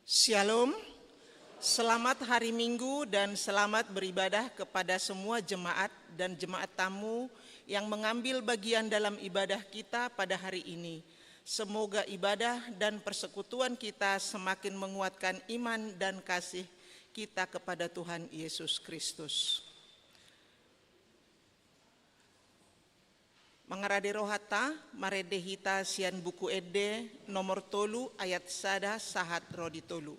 Shalom, selamat hari Minggu dan selamat beribadah kepada semua jemaat dan jemaat tamu yang mengambil bagian dalam ibadah kita pada hari ini. Semoga ibadah dan persekutuan kita semakin menguatkan iman dan kasih kita kepada Tuhan Yesus Kristus. Mengarade rohata, maredehita sian buku ede nomor tolu ayat sada sahat rodi tolu.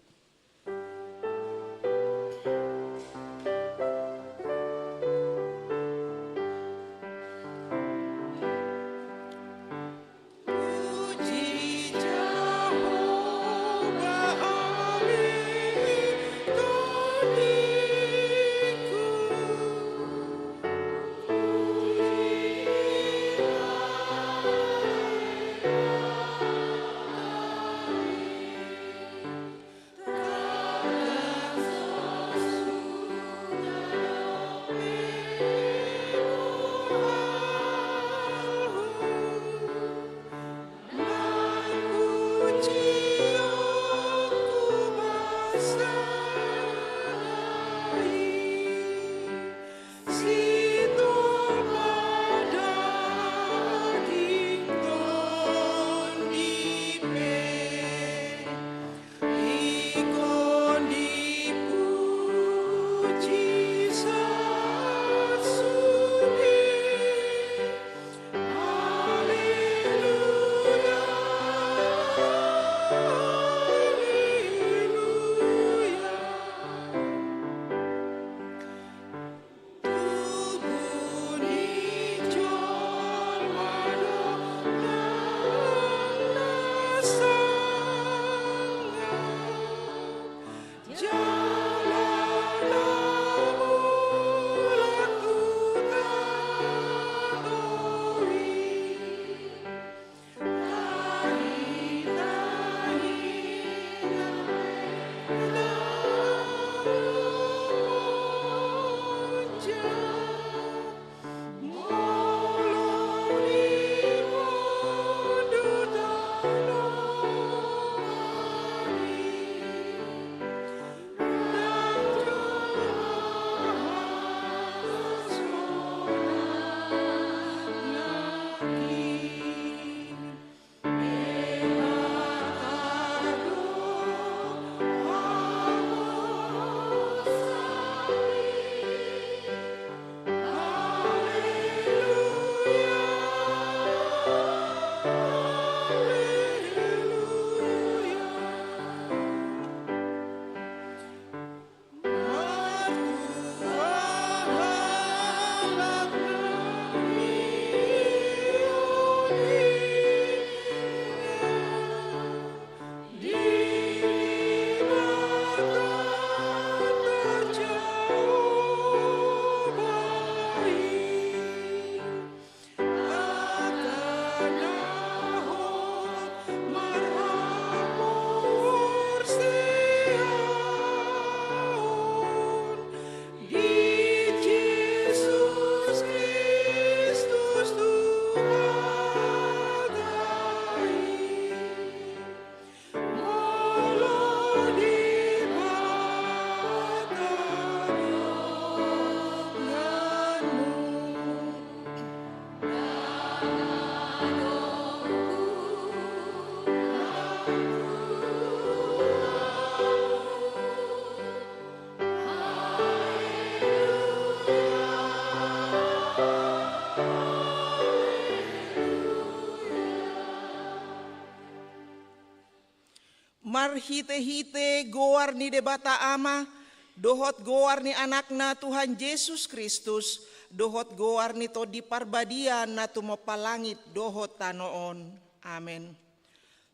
Marhite-hite goar ni debata ama, dohot goar ni anakna Tuhan Yesus Kristus, dohot goar ni to di parbadian na tumopalangit dohot tanoon. Amen.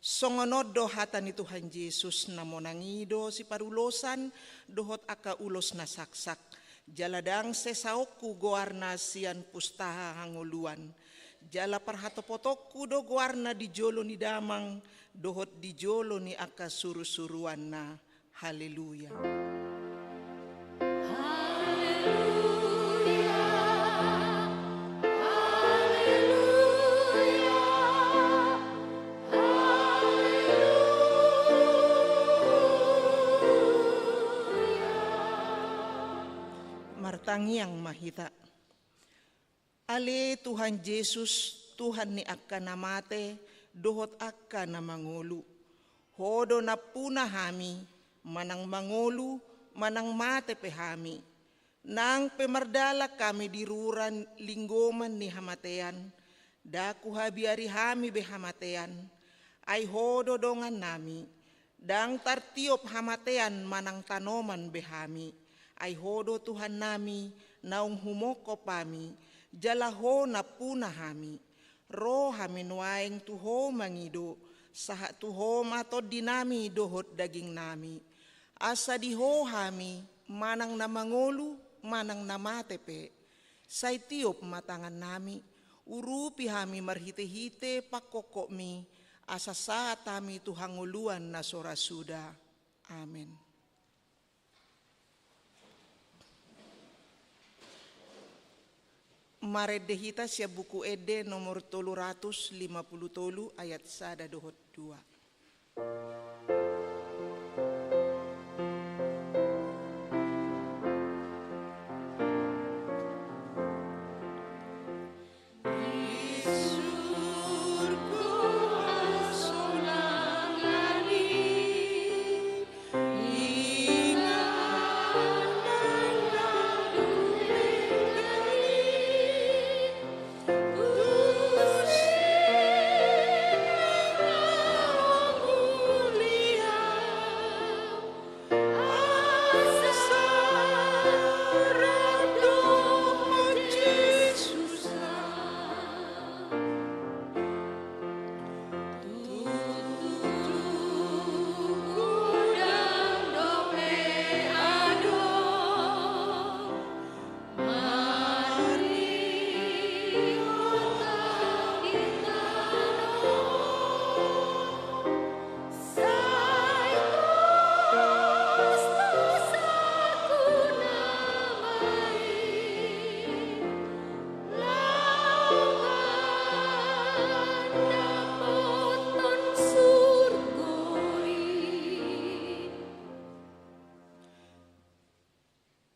Songonod dohatan ni Tuhan Yesus namo nangido si parulosan, dohot aka ulos na saksak. Jaladang sesaokku goarna sian pustaha hanguluan. Jala parhatopotokku do goarna di jolo ni damang, dohot di jolo ni aka suru-suruan na. Haleluya. Haleluya. Tangiang mahita. Ale Tuhan Yesus, Tuhan ni akka namate, dohot akka na mangulu. Hodo na puna hami, manang mangulu, manang mate pehami. Nang pemardala kami diruran linggoman ni hamatean, daku habiari hami behamatean, ay hodo dongan nami. Dang tartiop hamatean manang tanoman behami, ay hodo Tuhan nami, naung humoko pami, jalaho na puna hami. Roh hami nuaing tuho mangido, saha tuho matod dinami dohot daging nami. Asa diho hami, manang na mangolu, manang na matepe. Say tiop matangan nami, urupi hami marhite-hite pakoko mi, asa saat kami tuhanguluan na sorasuda. Amen. Maredehita siya buku ede nomor 353 ayat 1 dohot 2.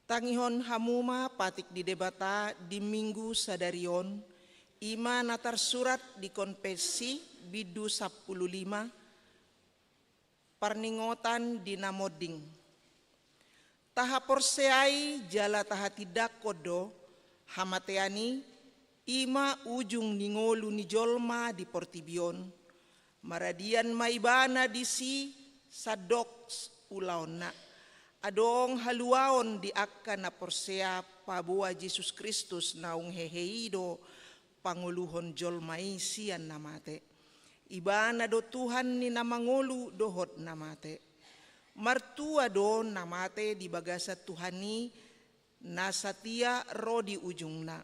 Tangihon hamuma patik di debata di minggu sadarion, ima natar surat di konfesi bidu 15, parningotan di namoding. Taha porseai jala taha tidak kodo, hamateani, ima ujung ningolu ni jolma di portibion, maradian maibana di si sadok ulaona. Adong haluaon di akka na porsea pabua Yesus Kristus naung heheido panguluhon jolmai sian namate. Ibana do Tuhan ni namangulu dohot namate. Martua do namate di bagasa Tuhani nasatia ro di ujungna.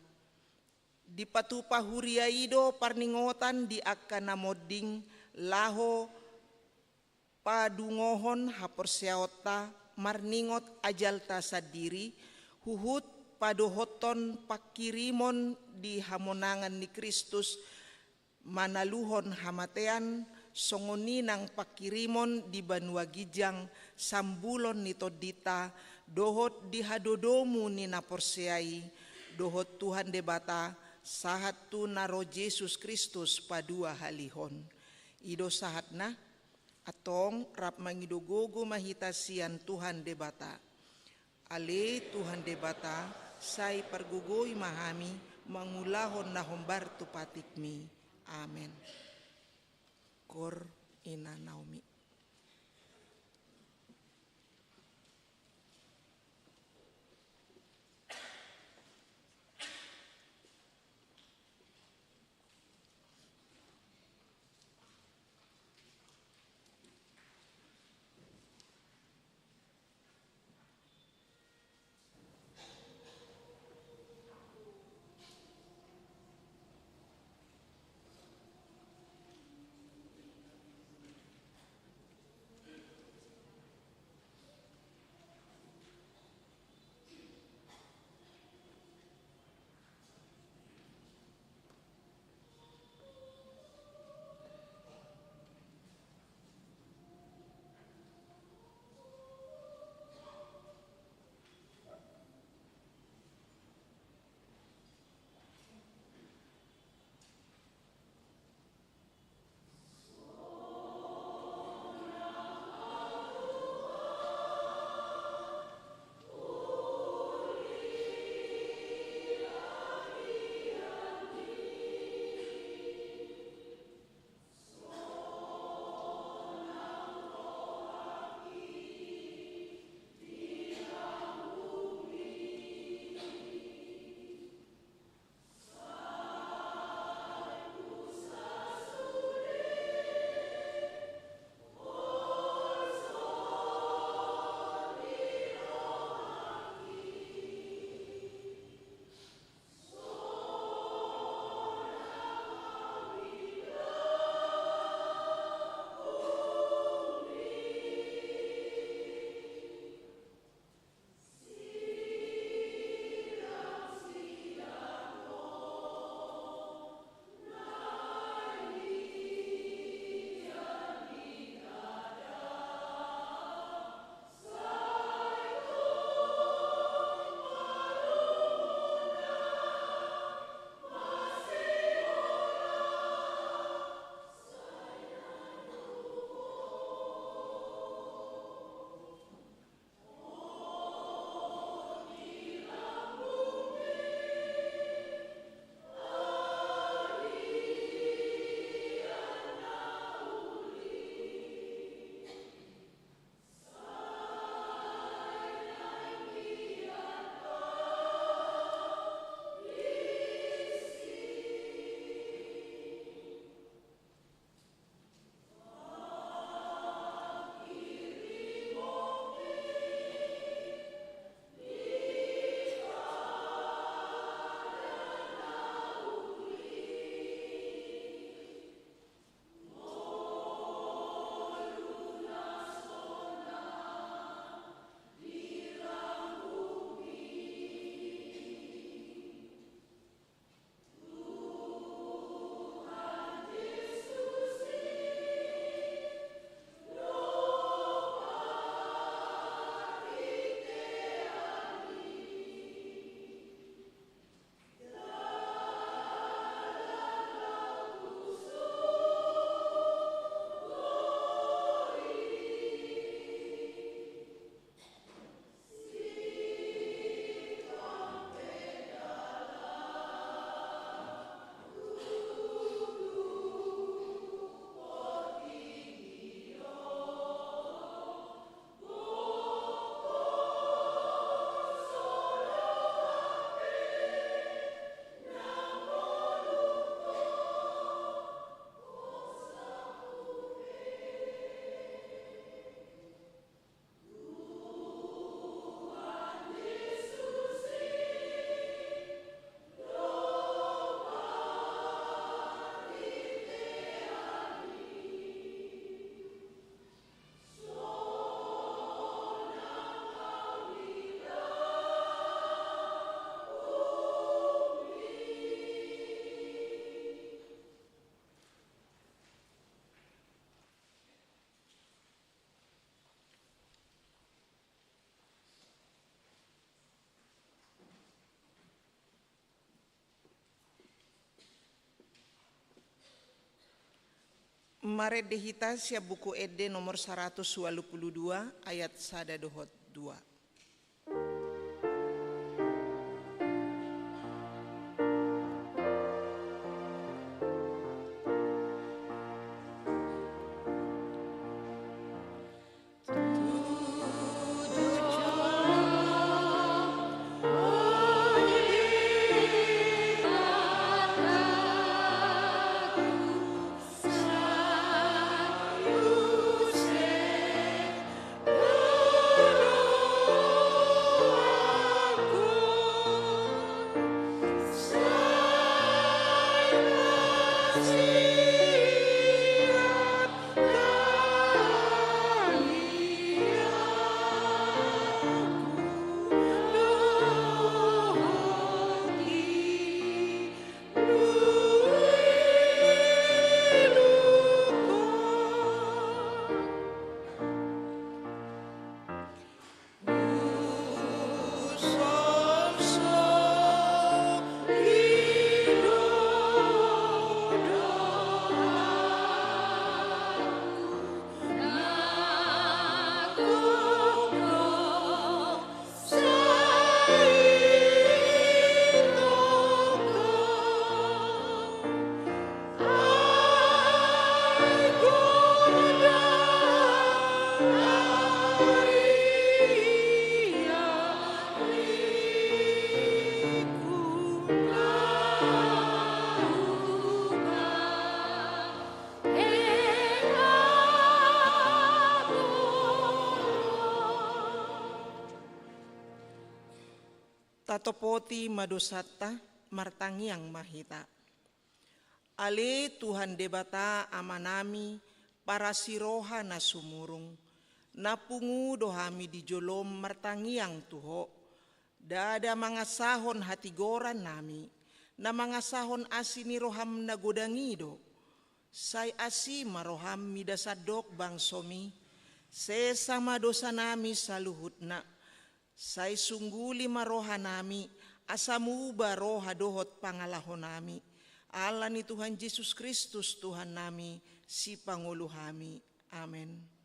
Di patupa huriaido parningotan di akka namoding laho padungohon haporseota marningot ajal tasadiri, huhut padohoton pakirimon di hamonangan ni Kristus, manaluhon hamatean songoninang pakirimon di Banua Gijang, sambulon ni Todita, dohot di hadodomu ni naporseai, dohot Tuhan debata, sahat tu naro Yesus Kristus padua halihon. Ido sahat na, atong rap mangidogogo mahitasian Tuhan debata. Ale Tuhan debata, say pargugoy mahami, mangulahon na humbar tupatikmi. Amen. Kor ina Naomi. Mare dehita sia buku Ede nomor 122 ayat 1-2. Tatopoti madosata martangiang mahita. Ale Tuhan debata amanami para siroha na sumurung. Napungu dohami di jolom martangiang tuho. Dada mga sahon hatigoran nami. Na mga sahon asini roham na godangido. Say asi maroham midasadok bang somi. Sesama dosa nami sa luhut na. Say sungguli maroha nami, asamuba roha dohot pangalahon nami. Allah ni Tuhan Yesus Kristus Tuhan nami, si Pangulo kami. Amen.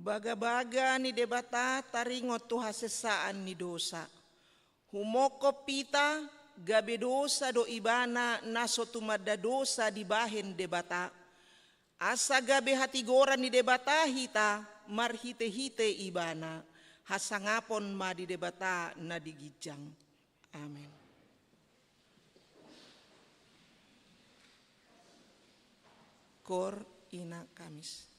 Baga-baga ni debata taringot tu hasesaan ni dosa. Humoko pita gabe dosa do ibana naso tumada dosa di bahen debata. Asa gabe hatigoran ni debata hita marhite-hite ibana. Hasangapon ma di debata na digijang. Amin. Kor ina Kamis.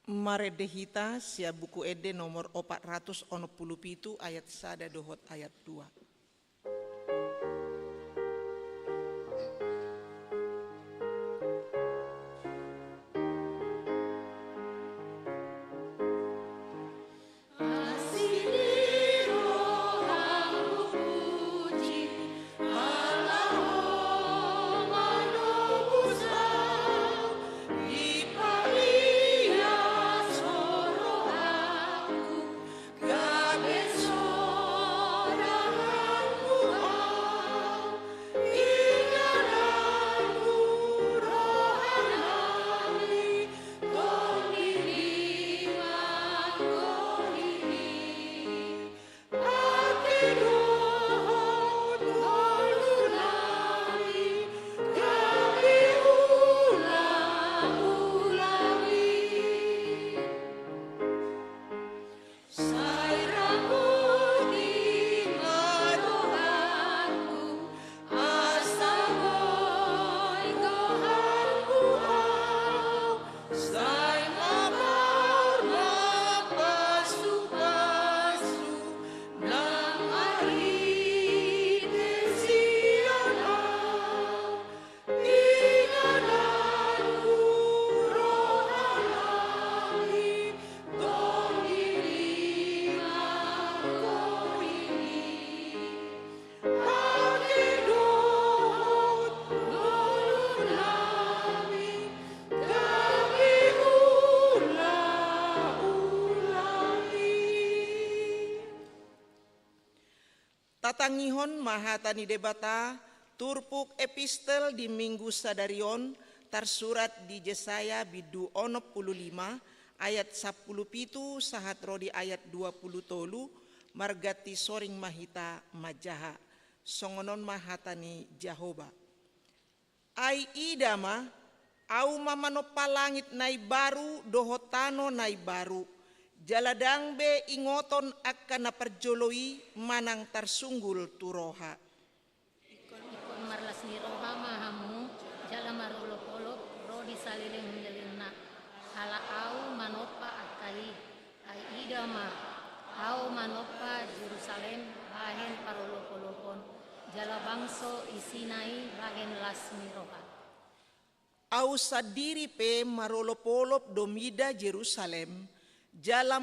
Maredehita sia buku ede nomor 467 ayat 1 dohot ayat 2. Tatangihon mahatani debata turpuk epistel di minggu sadarion tersurat di Yesaya bidu 65 ayat 10 sahat rodi ayat 20 tolu margati soring mahita majaha songonon mahatani Jahoba. Ai idama au mamano palangit nai baru dohotano nai baru. Jaladang be ingoton akan naperjoloi manang tersunggul turoha. Ikon marlas ni roha mahamu jala marolop-olop rodi saliling menjelina hala au manopa akai ai idama au manopa Jerusalem bahen parolop-olopon jala bangso isinai bahen lasmi roha. Au sadiri pe marolop-olop domida Jerusalem jala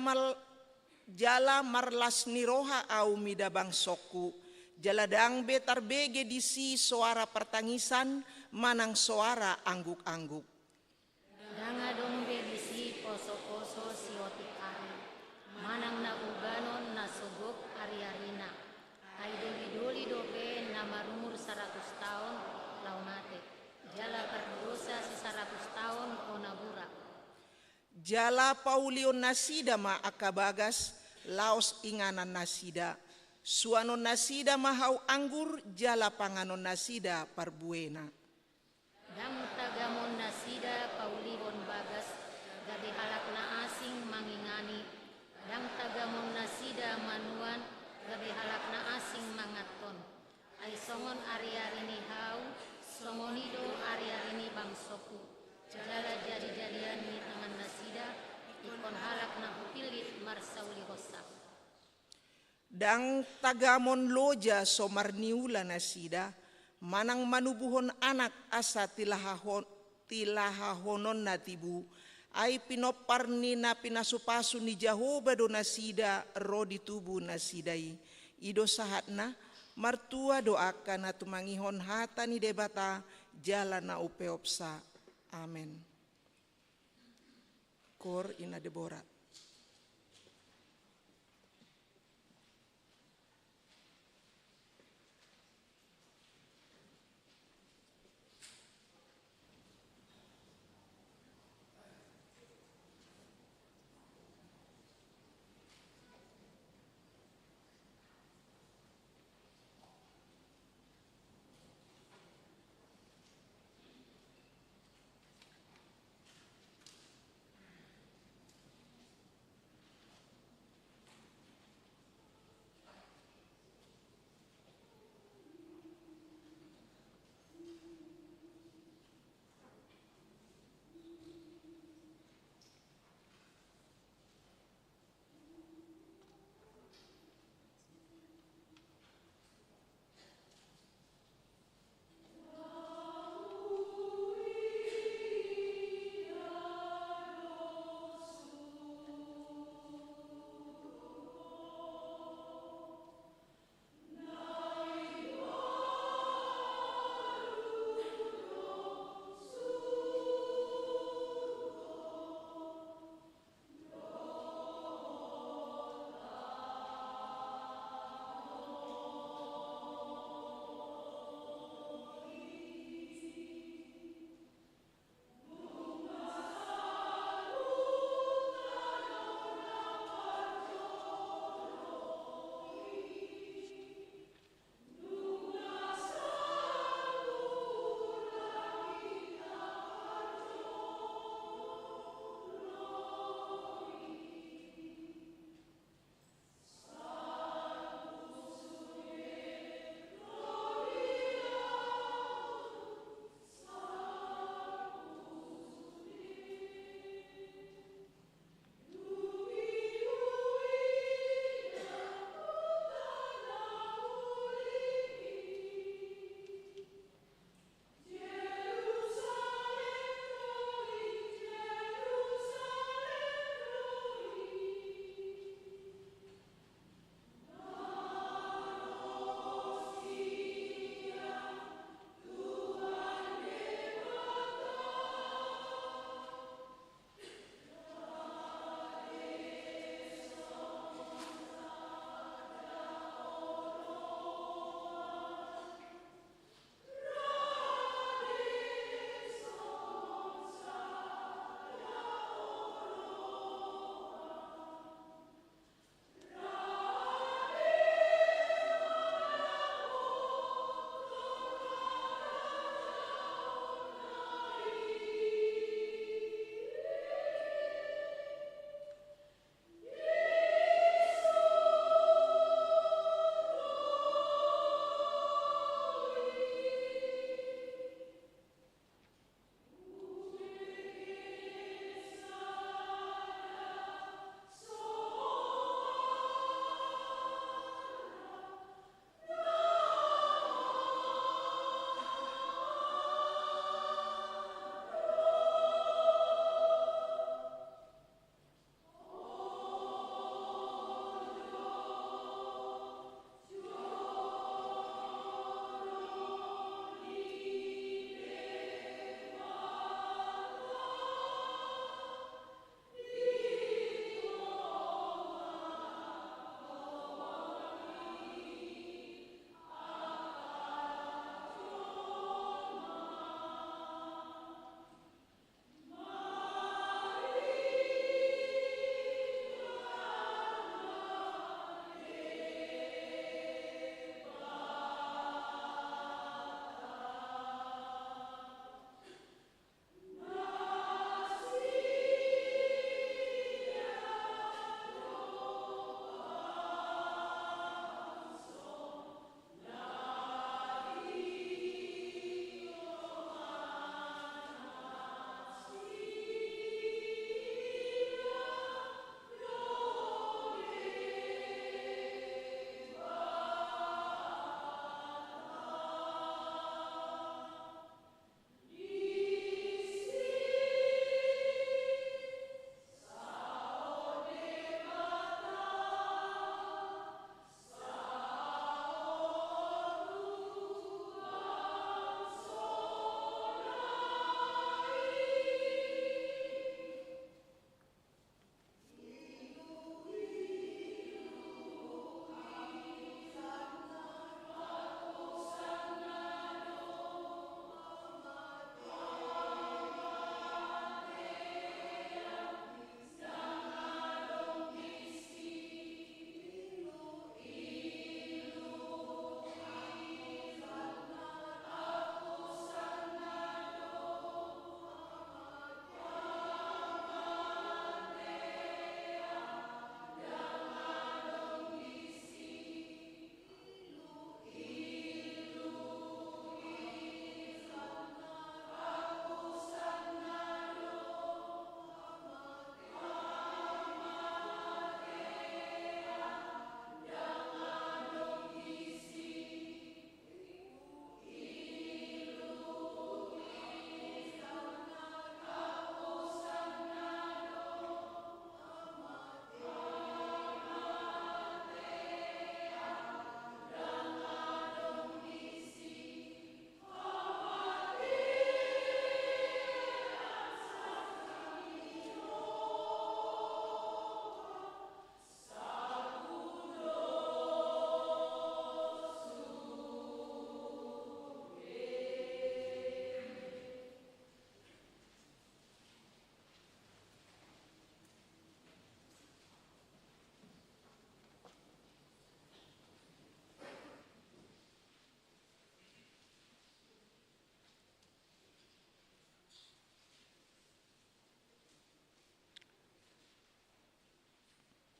marlas niroha au mida bangsoku jala dang be tarbege disi suara pertangisan manang suara angguk-angguk. Danga dong be disi poso-poso siotik ari manang na uganon na sugok ari-arina ay doli-doli dobe na marumur 100 tahun launate jala perdosa 100 tahun o nabura. Jala Paulion nasida ma akabagas laos inganan nasida. Suanon nasida mahau anggur jala panganon nasida parbuena. Dang tagamon nasida Paulihon bagas gadi halak na asing mangingani. Dang tagamon nasida manuan gadi halak na asing mangaton. Ay songon ari-ari ni hau, songonido ari-ari ni bangsoku. Jala jadi-jadian ni tangan nasida, ikon halak na hupilit marsauli hosa. Dang tagamon loja somarniula nasida, manang manubuhon anak asa tilahahonon natibu, ay pinoparni na pinasupasu ni Jahoba do nasida rodi tubu nasidai. Ido sahat na, martua doakan na tumangihon hata ni debata jala na upeopsa. Amen. Kor ina Deborah.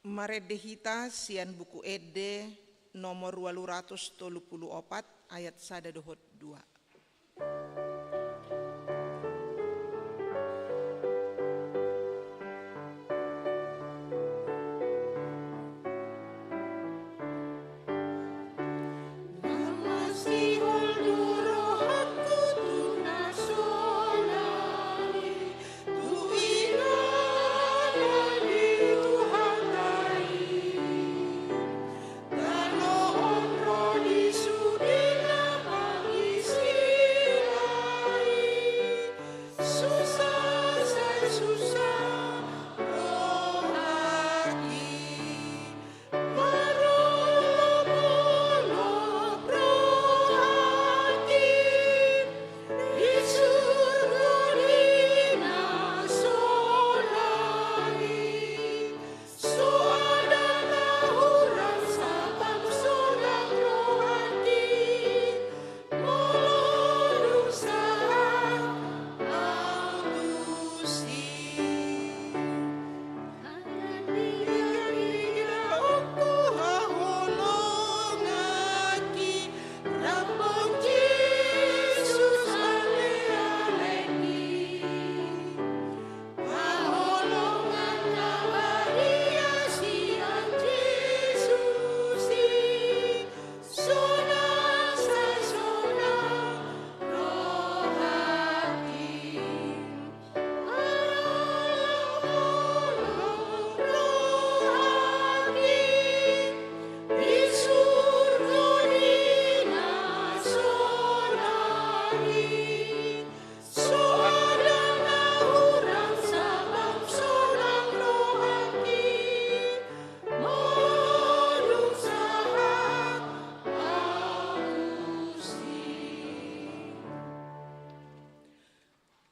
Maredehita sian buku Ede nomor 234 ayat 1-2.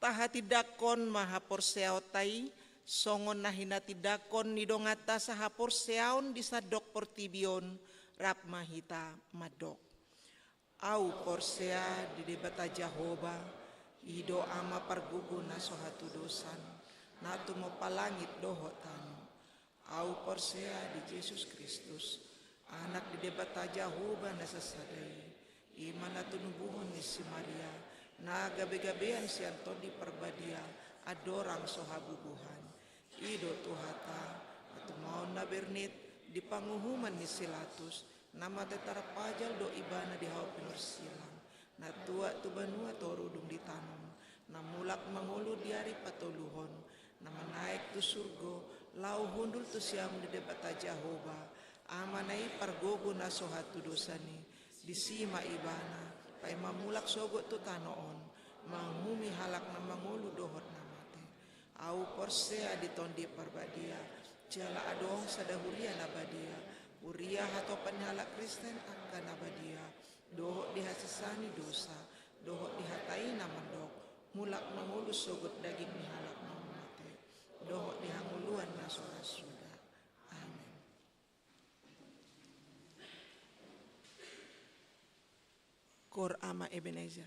Tahati dakon mahapor seautai songon nahinati dakon nidongata sahapor seaun disadok portibion rap mahita madok. Au porsea di debata Jahoba ido ama pargugu na sohatu dosan natu mo palangit dohotan. Au porsea di Yesus Kristus anak di debata Jahoba na sasadai iman natu nubuhon ni si Maria na gabe-gabean sianto di perbadia adorang sohabubuhan ido tuhata atau mau na bernit di panguhuman ni silatus nama tetara pajal do ibana di hau penur silang na tua tu banua torudung ditanam na mulak mangulu diari patoluhon nama naik tu surgo lau hundul tu siam di debata Jahoba amanai pargogo na sohatu dosani disima ibana pai mamulak sogot tu tanoon mangumi halak na mangulu dohot namate au porsea di tondi parbadia jala adong sadahuria nabadia uria hato panhalak Kristen akan nabadia dohot dihasisani dosa dohot dihatai namandok mulak mangulu sogot daging ni halak namate dohot dihanguluan na suda. Amin. Kor ama Ebenezer.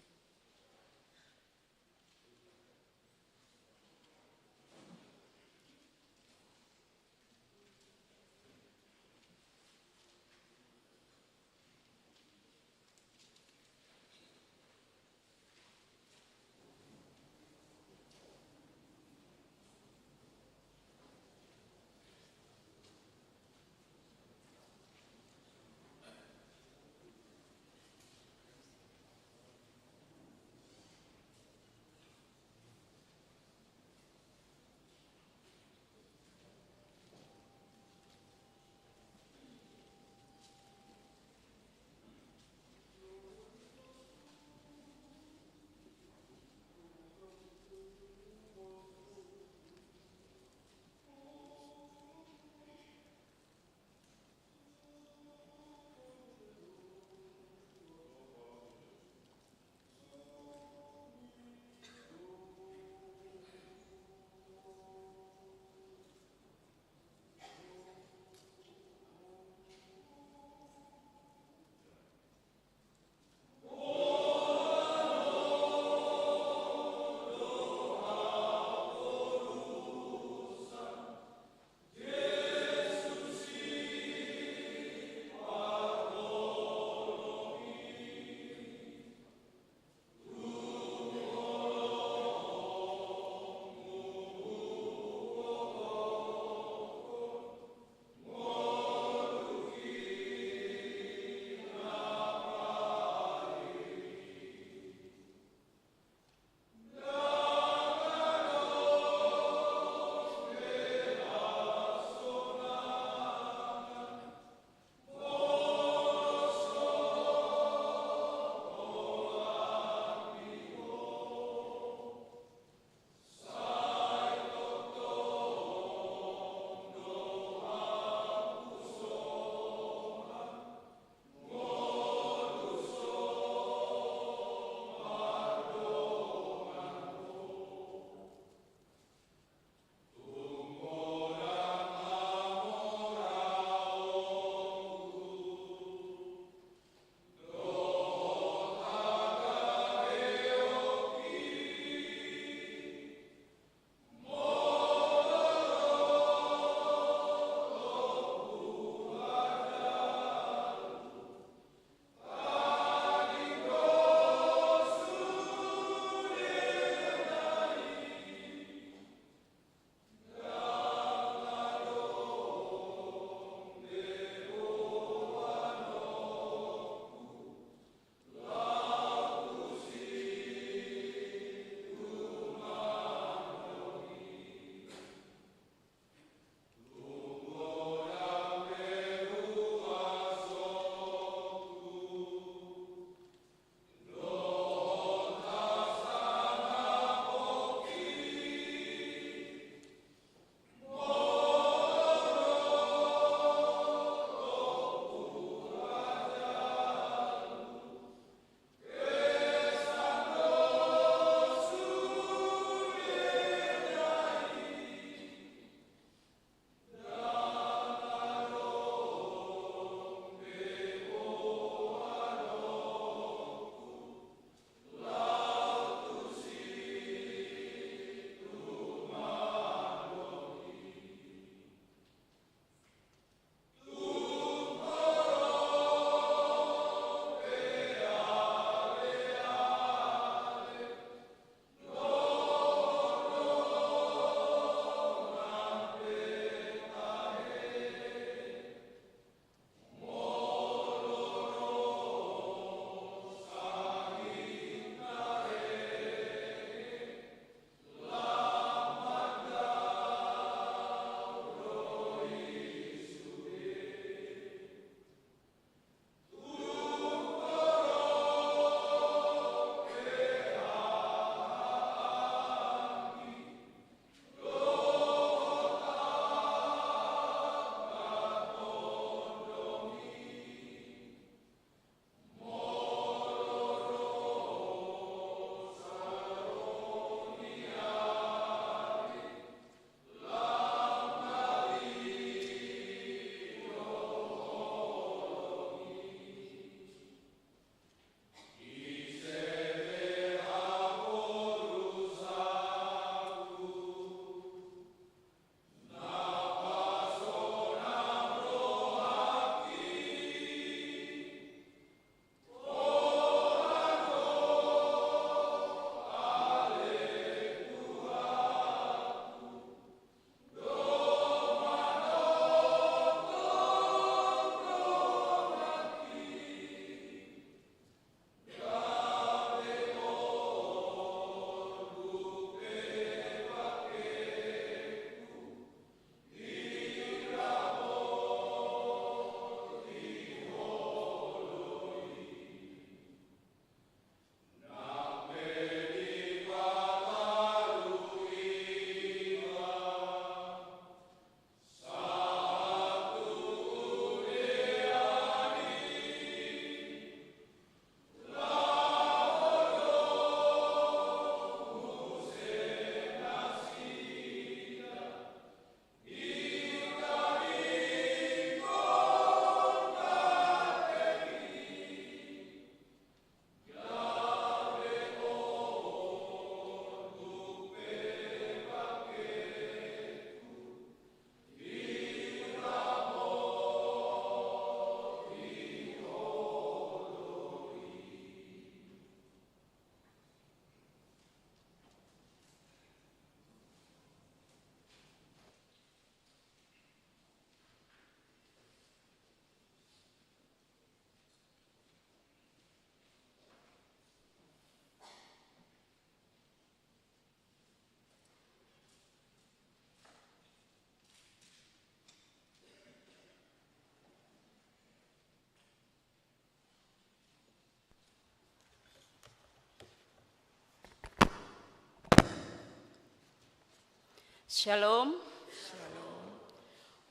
Shalom.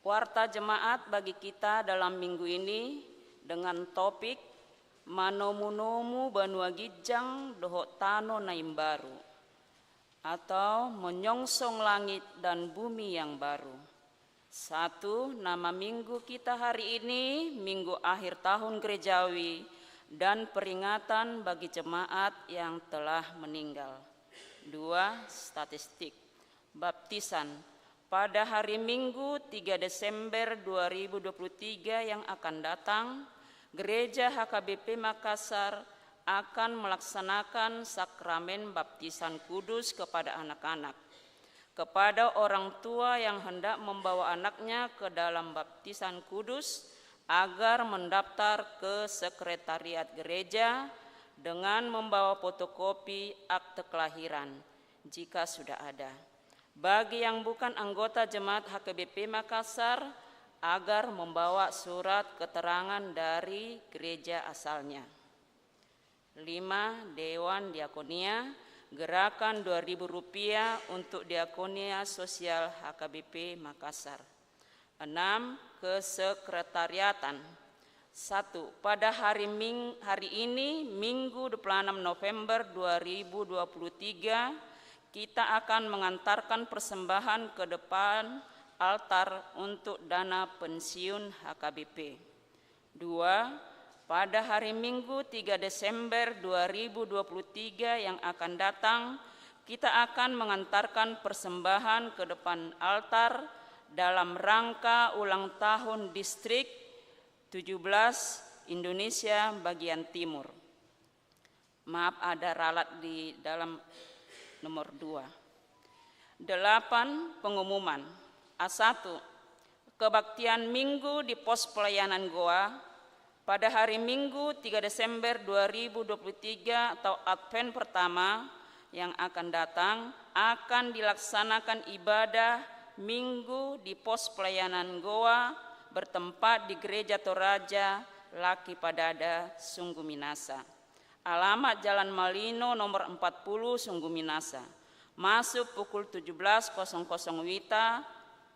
Warta jemaat bagi kita dalam minggu ini dengan topik Manomu-nomu Banua Gijang Dohot Tano Naimbaru, atau menyongsong langit dan bumi yang baru. Satu, nama minggu kita hari ini minggu akhir tahun gerejawi dan peringatan bagi jemaat yang telah meninggal. Dua, statistik baptisan pada hari Minggu 3 Desember 2023 yang akan datang, Gereja HKBP Makassar akan melaksanakan sakramen baptisan kudus kepada anak-anak. Kepada orang tua yang hendak membawa anaknya ke dalam baptisan kudus agar mendaftar ke sekretariat gereja dengan membawa fotokopi akte kelahiran jika sudah ada. Bagi yang bukan anggota jemaat HKBP Makassar agar membawa surat keterangan dari gereja asalnya. 5. Dewan Diakonia, gerakan Rp2.000 untuk diakonia sosial HKBP Makassar. 6. Kesekretariatan. 1. Pada hari ini Minggu 26 November 2023 kita akan mengantarkan persembahan ke depan altar untuk dana pensiun HKBP. 2. Pada hari Minggu 3 Desember 2023 yang akan datang, kita akan mengantarkan persembahan ke depan altar dalam rangka ulang tahun distrik 17 Indonesia bagian timur. Maaf, ada ralat di dalam nomor 2. 8. Pengumuman. A1. Kebaktian Minggu di pos pelayanan Goa pada hari Minggu 3 Desember 2023 atau Advent pertama yang akan datang akan dilaksanakan ibadah Minggu di pos pelayanan Goa bertempat di Gereja Toraja Laki Padada, Sungguh Minasa. Alamat Jalan Malino nomor 40 Sungguh Minasa. Masuk pukul 17.00 WITA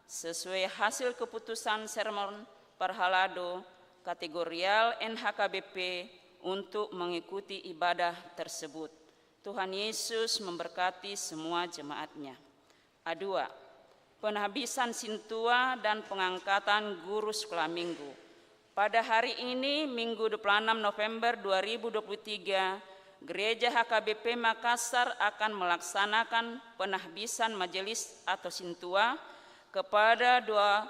sesuai hasil keputusan sermon Parhalado kategorial NHKBP untuk mengikuti ibadah tersebut. Tuhan Yesus memberkati semua jemaatnya. A2. Penghabisan sintua dan pengangkatan guru sekolah minggu. Pada hari ini, Minggu 26 November 2023, Gereja HKBP Makassar akan melaksanakan penahbisan majelis atau sintua kepada dua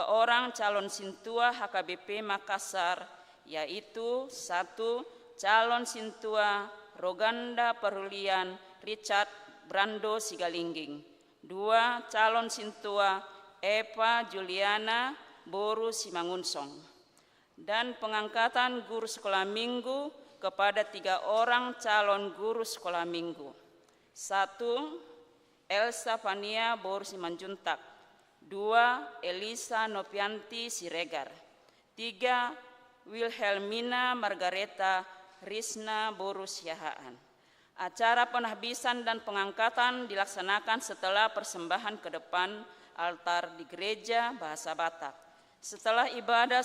orang calon sintua HKBP Makassar, yaitu 1. Calon sintua Roganda Perhulian Richard Brando Sigalingging. 2. Calon sintua Eva Juliana Boru Simangunsong. Dan pengangkatan guru sekolah minggu kepada 3 orang calon guru sekolah minggu. 1. Elsa Fania Boru Simanjuntak. 2. Elisa Nopianti Siregar. 3. Wilhelmina Margareta Risna Boru Siahaan. Acara penahbisan dan pengangkatan dilaksanakan setelah persembahan ke depan altar di gereja bahasa Batak. Setelah ibadah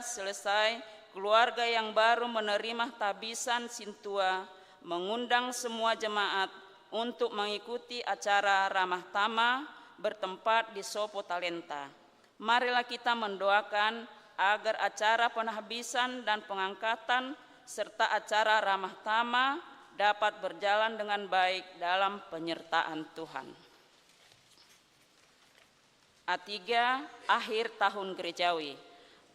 selesai, keluarga yang baru menerima tabisan sintua mengundang semua jemaat untuk mengikuti acara ramah tamah bertempat di Sopo Talenta. Marilah kita mendoakan agar acara penahbisan dan pengangkatan serta acara ramah tamah dapat berjalan dengan baik dalam penyertaan Tuhan. A3. Akhir tahun gerejawi.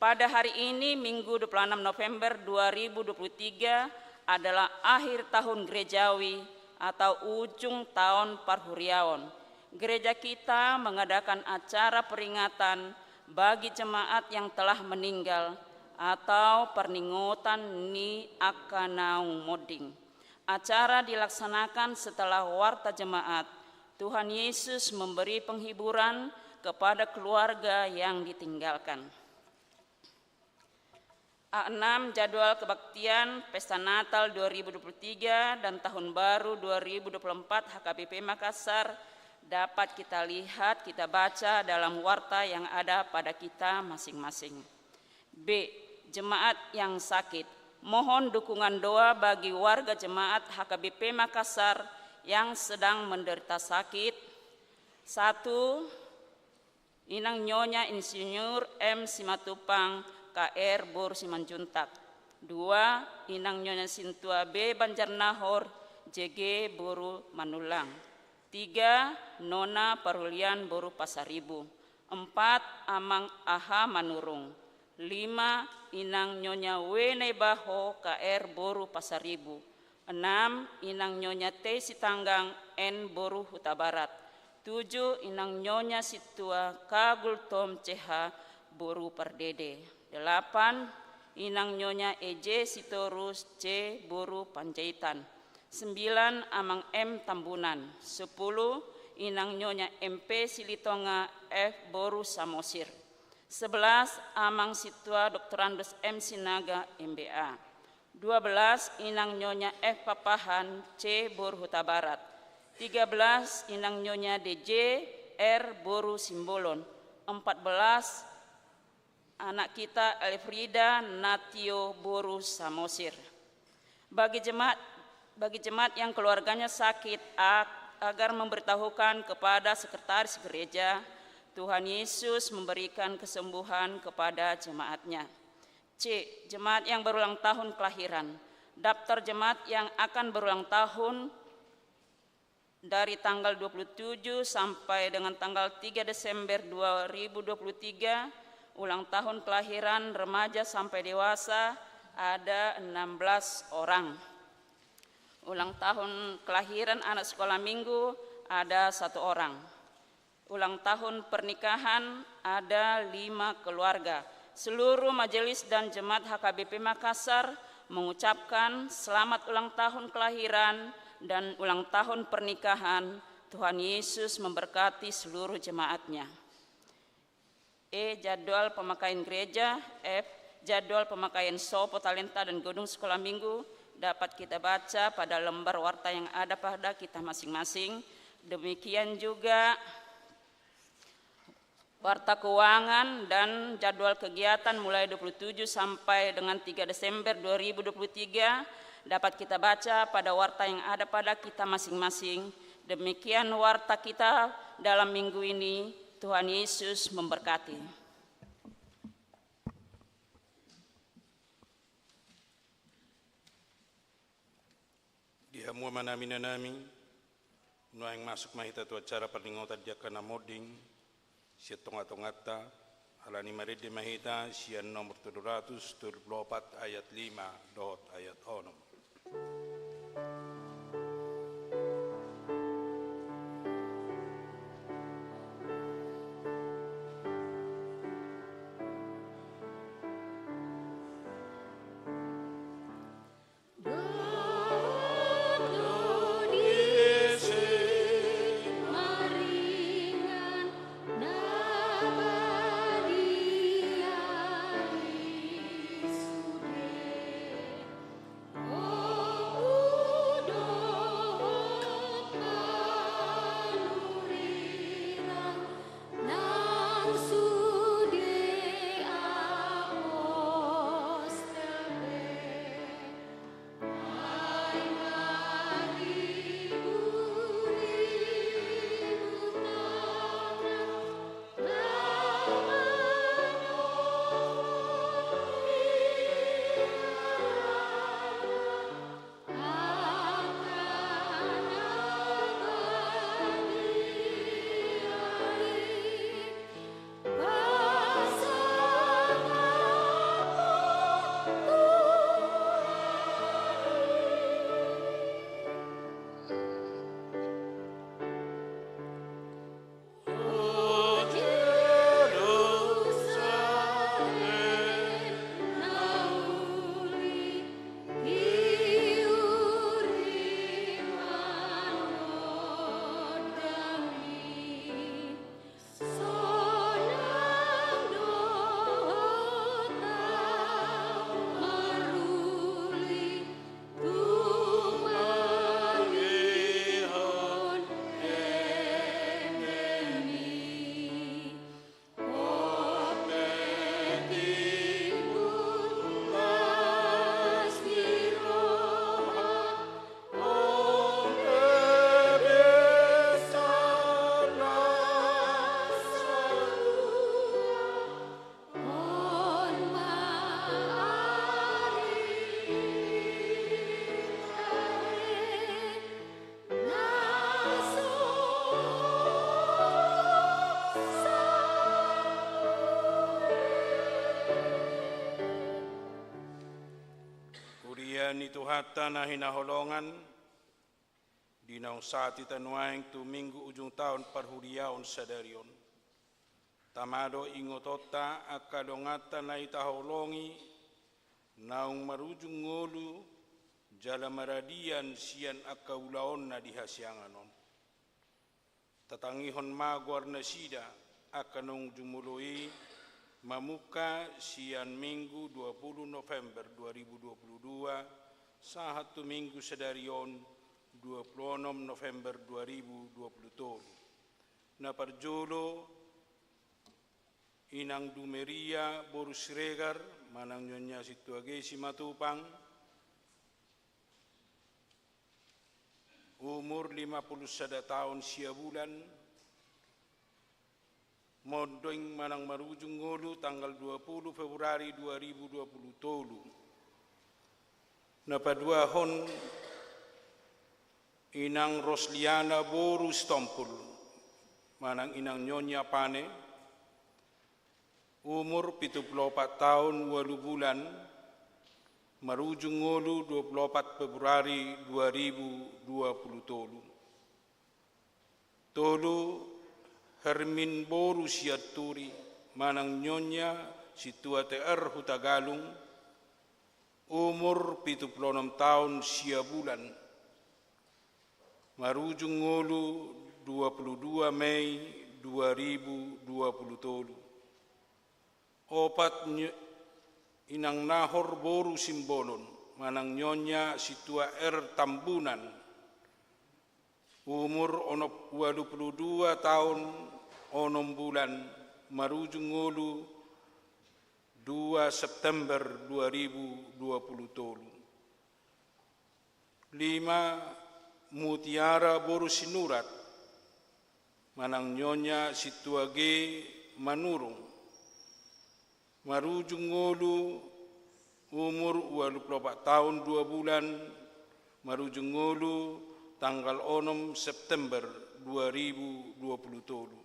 Pada hari ini Minggu 26 November 2023 adalah akhir tahun gerejawi atau ujung tahun Parhuriaon. Gereja kita mengadakan acara peringatan bagi jemaat yang telah meninggal atau perningotan ni akanaung moding. Acara dilaksanakan setelah warta jemaat. Tuhan Yesus memberi penghiburan kepada keluarga yang ditinggalkan. A6 jadwal kebaktian Pesta Natal 2023 dan Tahun Baru 2024 HKBP Makassar dapat kita lihat, kita baca dalam warta yang ada pada kita masing-masing. B. Jemaat yang sakit. Mohon dukungan doa bagi warga jemaat HKBP Makassar yang sedang menderita sakit. 1. Inang Nyonya Insinyur M. Simatupang KR Boru Simanjuntak. 2. Inang Nyonya Sintua B. Banjarnahor JG Boru Manulang. 3. Nona Parulian Boru Pasaribu. 4. Amang Aha Manurung. 5. Inang Nyonya Wene Baho KR Boru Pasaribu. 6. Inang Nyonya T. Sitanggang N Boru Huta Barat. 7. Inang Nyonya Situa Kagul Tom CH Boru Pardede. 8. Inang Nyonya EJ Sitorus C Boru Panjaitan. 9. Amang M Tambunan. 10. Inang Nyonya MP Silitonga F Boru Samosir. 11. Amang Situa Dr. Andes M Sinaga MBA. 12. Inang Nyonya F Papahan C Boru Huta Barat. 13. Inang Nyonya DJ R Boru Simbolon. 14. Anak kita Elfrida Natio Boru Samosir. Bagi jemaat yang keluarganya sakit agar memberitahukan kepada sekretaris gereja, Tuhan Yesus memberikan kesembuhan kepada jemaatnya. C. Jemaat yang berulang tahun kelahiran. Daftar jemaat yang akan berulang tahun dari tanggal 27 sampai dengan tanggal 3 Desember 2023, ulang tahun kelahiran remaja sampai dewasa ada 16 orang. Ulang tahun kelahiran anak sekolah minggu ada 1 orang. Ulang tahun pernikahan ada 5 keluarga. Seluruh majelis dan jemaat HKBP Makassar mengucapkan selamat ulang tahun kelahiran dan ulang tahun pernikahan. Tuhan Yesus memberkati seluruh jemaatnya. E. Jadwal pemakaian gereja. F. Jadwal pemakaian Sopo Talenta dan Gedung Sekolah Minggu dapat kita baca pada lembar warta yang ada pada kita masing-masing. Demikian juga warta keuangan dan jadwal kegiatan mulai 27 sampai dengan 3 Desember 2023 dapat kita baca pada warta yang ada pada kita masing-masing. Demikian warta kita dalam minggu ini. Tuhan Yesus memberkati. Dihamua manami-nanami, nuang masuk mahita tu acara paningota jakana moding, sia tonga-tongata, halani maridi mahita, sia nomor 724 ayat 5 dot ayat 6. Oh ni Tuhata na hinaholongan, dinaong sati tanuaing tuminggu ujung tahun parhuriaon sadarion. Tamado ingotota akadongata na itaholongi, naung marujung ngolu, jala maradian sian akaulaon na dihasyanganon. Tatangihon magwar na sida akanong jumului, mamuka sian Minggu 20 November 2022 sahat tu Minggu sedarion 26 November 2020. Na parjolo inang Dumeria Borus Regar manang nyonya Situagesi Matupang umur 51 tahun sia bulan Mondoing manang marujung ngolu tanggal 20 Februari 2020 tolu. Napadua hon inang Rosliana Boru Stompul manang inang Nyonya Pane umur 74 tahun 8 bulan marujung ngolu 24 Februari 2020 tolu. Tolu Hermin Boru Siaturi manang Nyonya Situa TR Hutagalung umur 76 tahun sia bulan marujung ngolu 22 Mei 2020 tolu. Opat inang Nahor Boru Simbolon manang Nyonya Situa R Tambunan umur 22 tahun 6 bulan marujung ngolu 2 September 2020 tolu. 5 Mutiara Boru Sinurat manang Nyonya Situage Manurung marujung ngolu umur 24 tahun 2 bulan marujung ngolu tanggal 6 September 2020 tolu.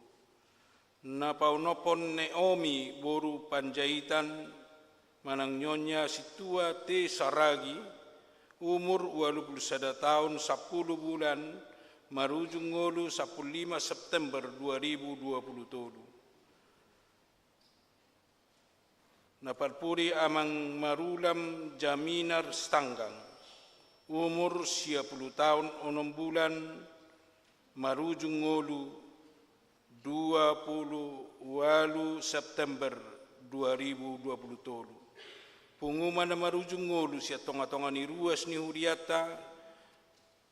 Napaunopon Naomi Boru Panjaitan manang Nyonya Situa T Saragi umur 21 tahun 10 bulan marujung ngolu 15 September 2020 tolu. Naparpuri amang Marulam Jaminar Stanggang umur 10 tahun 6 bulan marujung ngolu 28 September 2020 tolu. Pengumuman na marujung ngolu siya tonga-tonga ni ruas ni Huriata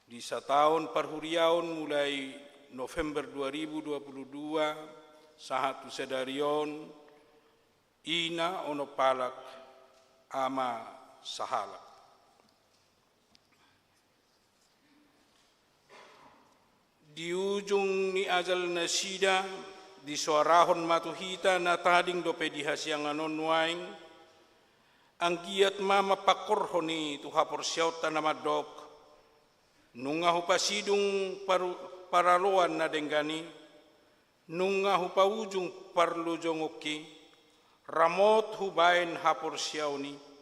di sa taon parhuriaon mulai November 2022 sahat sedarion ina ono palak ama sahalak. Di ujung ni ajal nasida di suarahon matuhita na tading dope di hasyanganon waing ang giat mama pakorhon ni tuhapor siyauta na madok nunga hupasidung paraloan na denggani nunga hupaujung parlojongoki ramot hubain hapor siyauni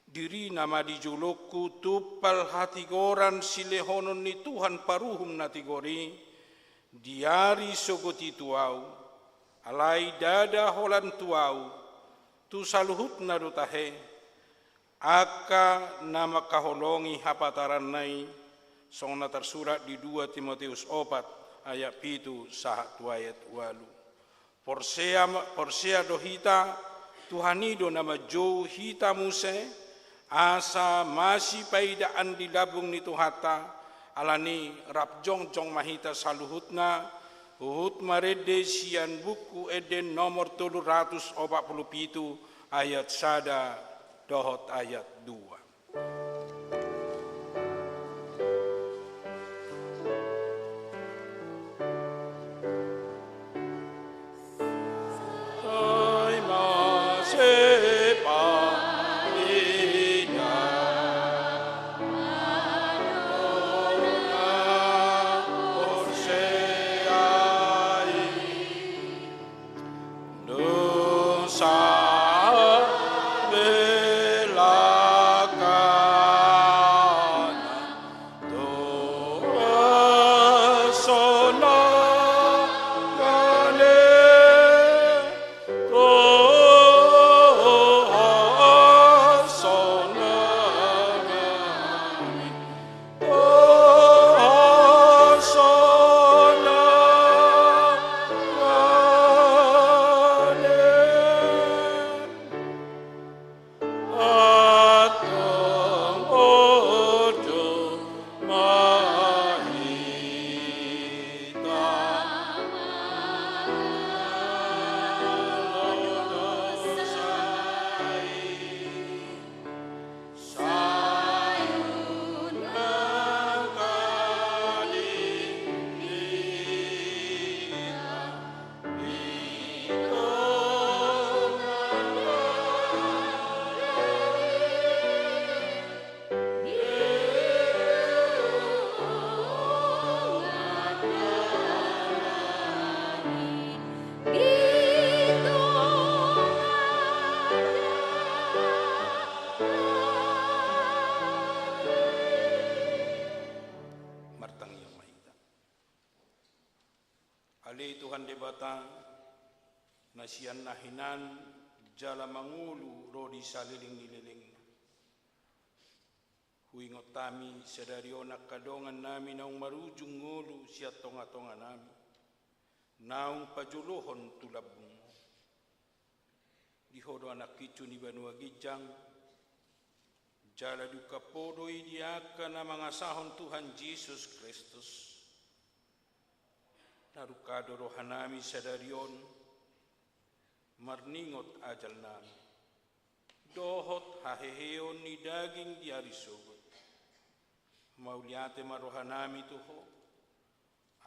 diri nama dijulukku tupal hati goran silehonon ni Tuhan paruhum natigori diari sogoti tuau alai dada holan tuau tu saluhut na dutahe aka nama kaholongi hapataran nai song na tersurat di 2 Timoteus 4 ayat 7 sahat ayat 8 Porsea dohita Tuhanido nama jo hita muse asa masih paidaan di labung ni Tuhata alani rapjong mahita saluhutna Uhut marede sian buku eden nomor 347 ayat 1 dohot ayat 2. Ali Tuhan debata nasian nahinan jala mangulu rodi saliling nililing. Huingot tami sedari onak kadongan nami naung marujung ngulu siat tonga-tonga nami. Naung pajulohon tulabung. Dihodo anak kicu ni Banua Gijang. Jala duka podoi diaka na mangasahon Tuhan Yesus Kristus. Narukado rohanami sadarion marningot ajal nami dohot haheheon ni daging diari sogot mauliate marohanami tuho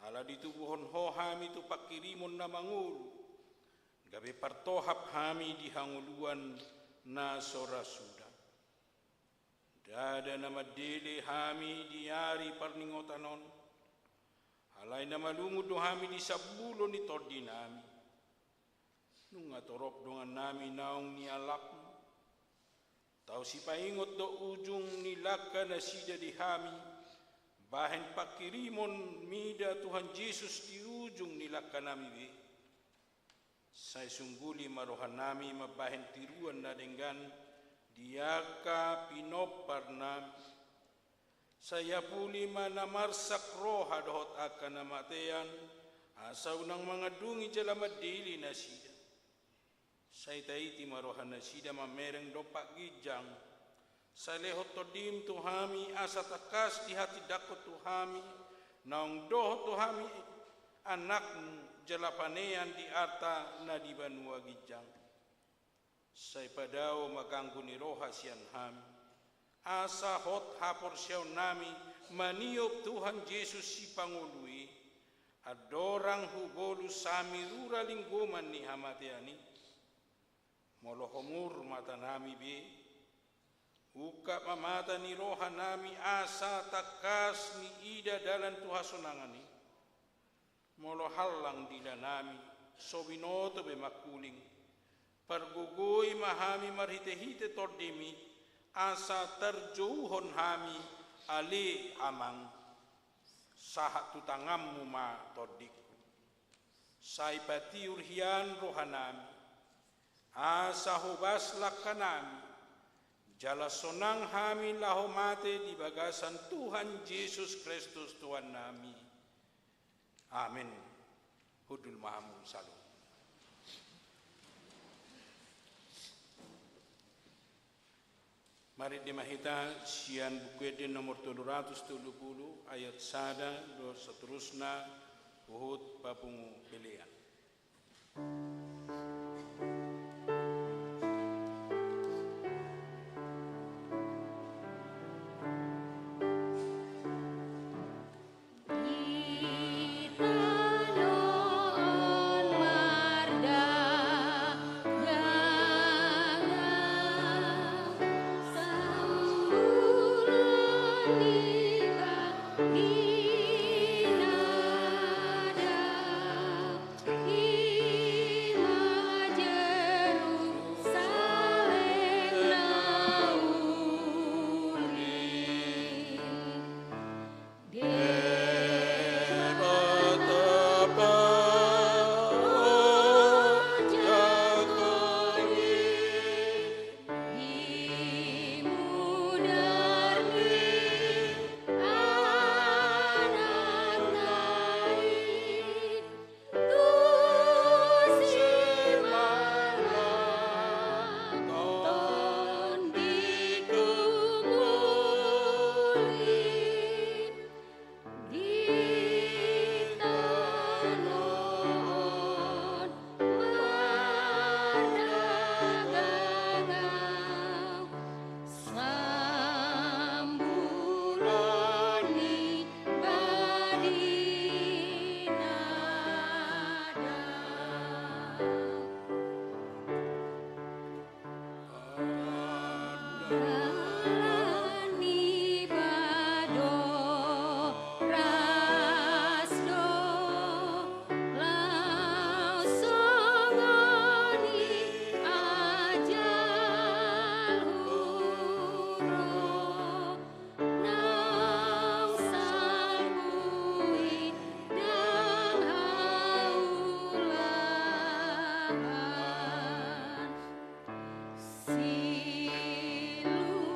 ala ditubuhon hohami tu pakirimon na mangulu gabe partohap hami di hanguluan na sorasuda dada nama dele hami diari parningotanon alay na malungod do hami di sabulo ni tordi nami. Nung atorop dongan nami naong nialak mo. Tau si paingot do ujung nilaka na sida di hami. Bahen pakirimon mida Tuhan Yesus di ujung nilaka nami be. Say sungguli marohan nami mabahen tiruan na denggan. Diaka pinopar nami. Saya puli manamarsak roha dohot akan namatean asaw ng mga dungi jala madili na sida. Say taiti marohan na sida mamereng dopak gijang. Sa lehot todim tuhami asa takas di hati dakot tuhami naong dohot tuhami anak jala panean di arta na di Banua Gijang. Say padao maganggo ni roha siyan hami. Asa hot hapor siyaw nami maniop Tuhan Yesus si Pangului adorang hubolu sami rura linggoman ni hamatiani molohomur mata nami be uka mamata ni roha nami asa takas ni ida dalan tuhasonangani molohalang dila nami sobinoto be makuling pargugoi mahami marhite-hite tordemi asa terjauhon hami ali amang sahat tutangammu ma todiku sai pati urhian rohanami asa hubas lakanami jala sonang hami lahomate di bagasan Tuhan Yesus Kristus Tuhan nami amin hudul mahamum salam. Mari dimahita sian buku edin nomor 770 ayat 1 do seterusna Uhud papungu pilihan. Silu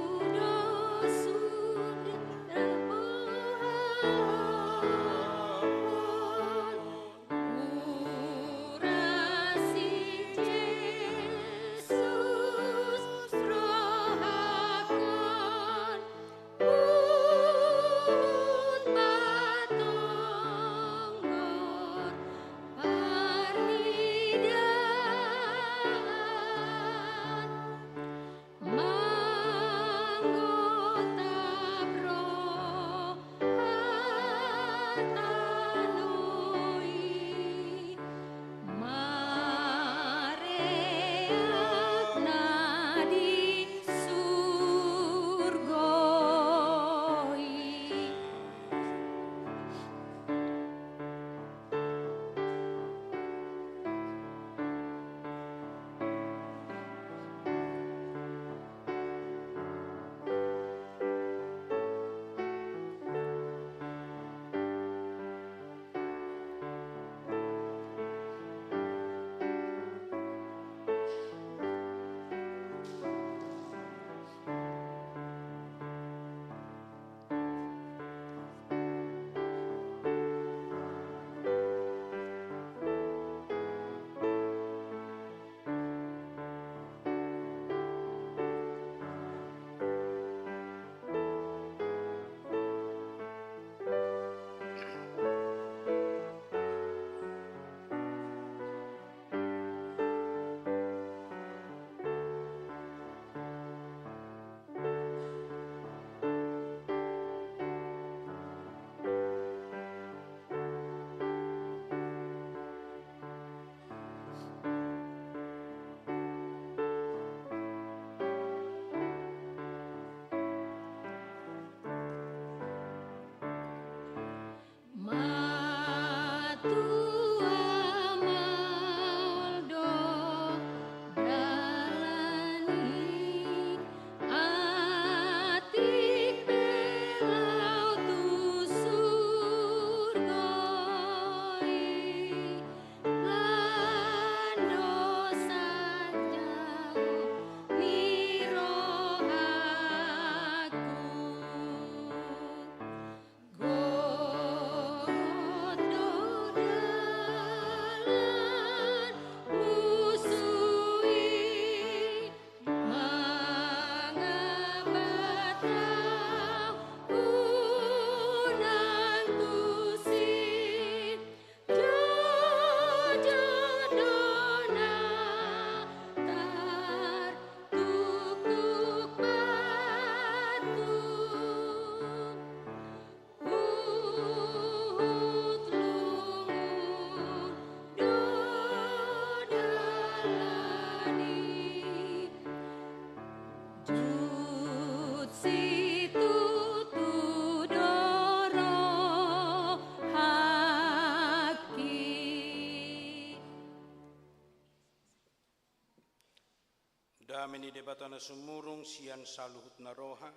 Dami ni debata na sumurung sian saluhut na roha.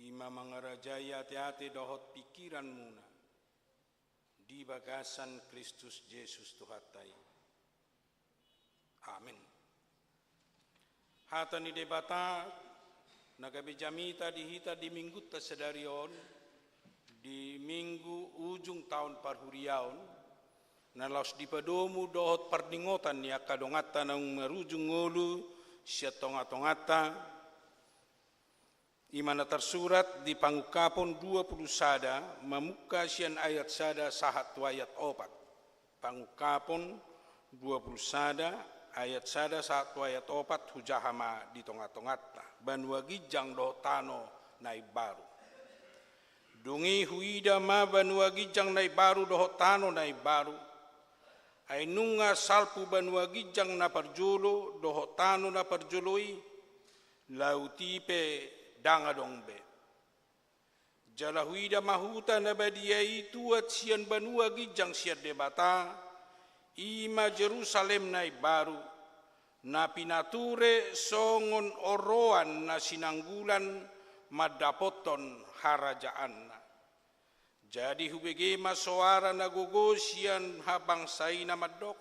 Ima mangarajaya ati-ati dohot pikiran muna. Di bagasan Kristus Yesus Tuhatai. Amin. Hata ni debata nagabijamita dihita di minggu tasadarion di minggu ujung tahun parhuriaon na laos dipadomu dohot pardingotan ni akadongata nang marujung ngolu siya tonga-tongata imana tersurat di pangukapon 20 sada mamuka siyan ayat sada sahat ayat 4 pangukapon 20 sada ayat sada sahat ayat 4 hujahama di tonga-tongata banua gijang dohot tano nai baru dungi huida ma banua gijang nai baru dohot tano nai baru ay nunga salpu banua gijang na parjolo doho tano na parjoloi lautipe danga dongbe jala huida mahuta na badia itu at sian banua gijang sian debata ima Jerusalem na baru na pinature songon oroan na sinanggulan madapoton harajaan. Jadi hubege masoara nagogosian habang say na madok.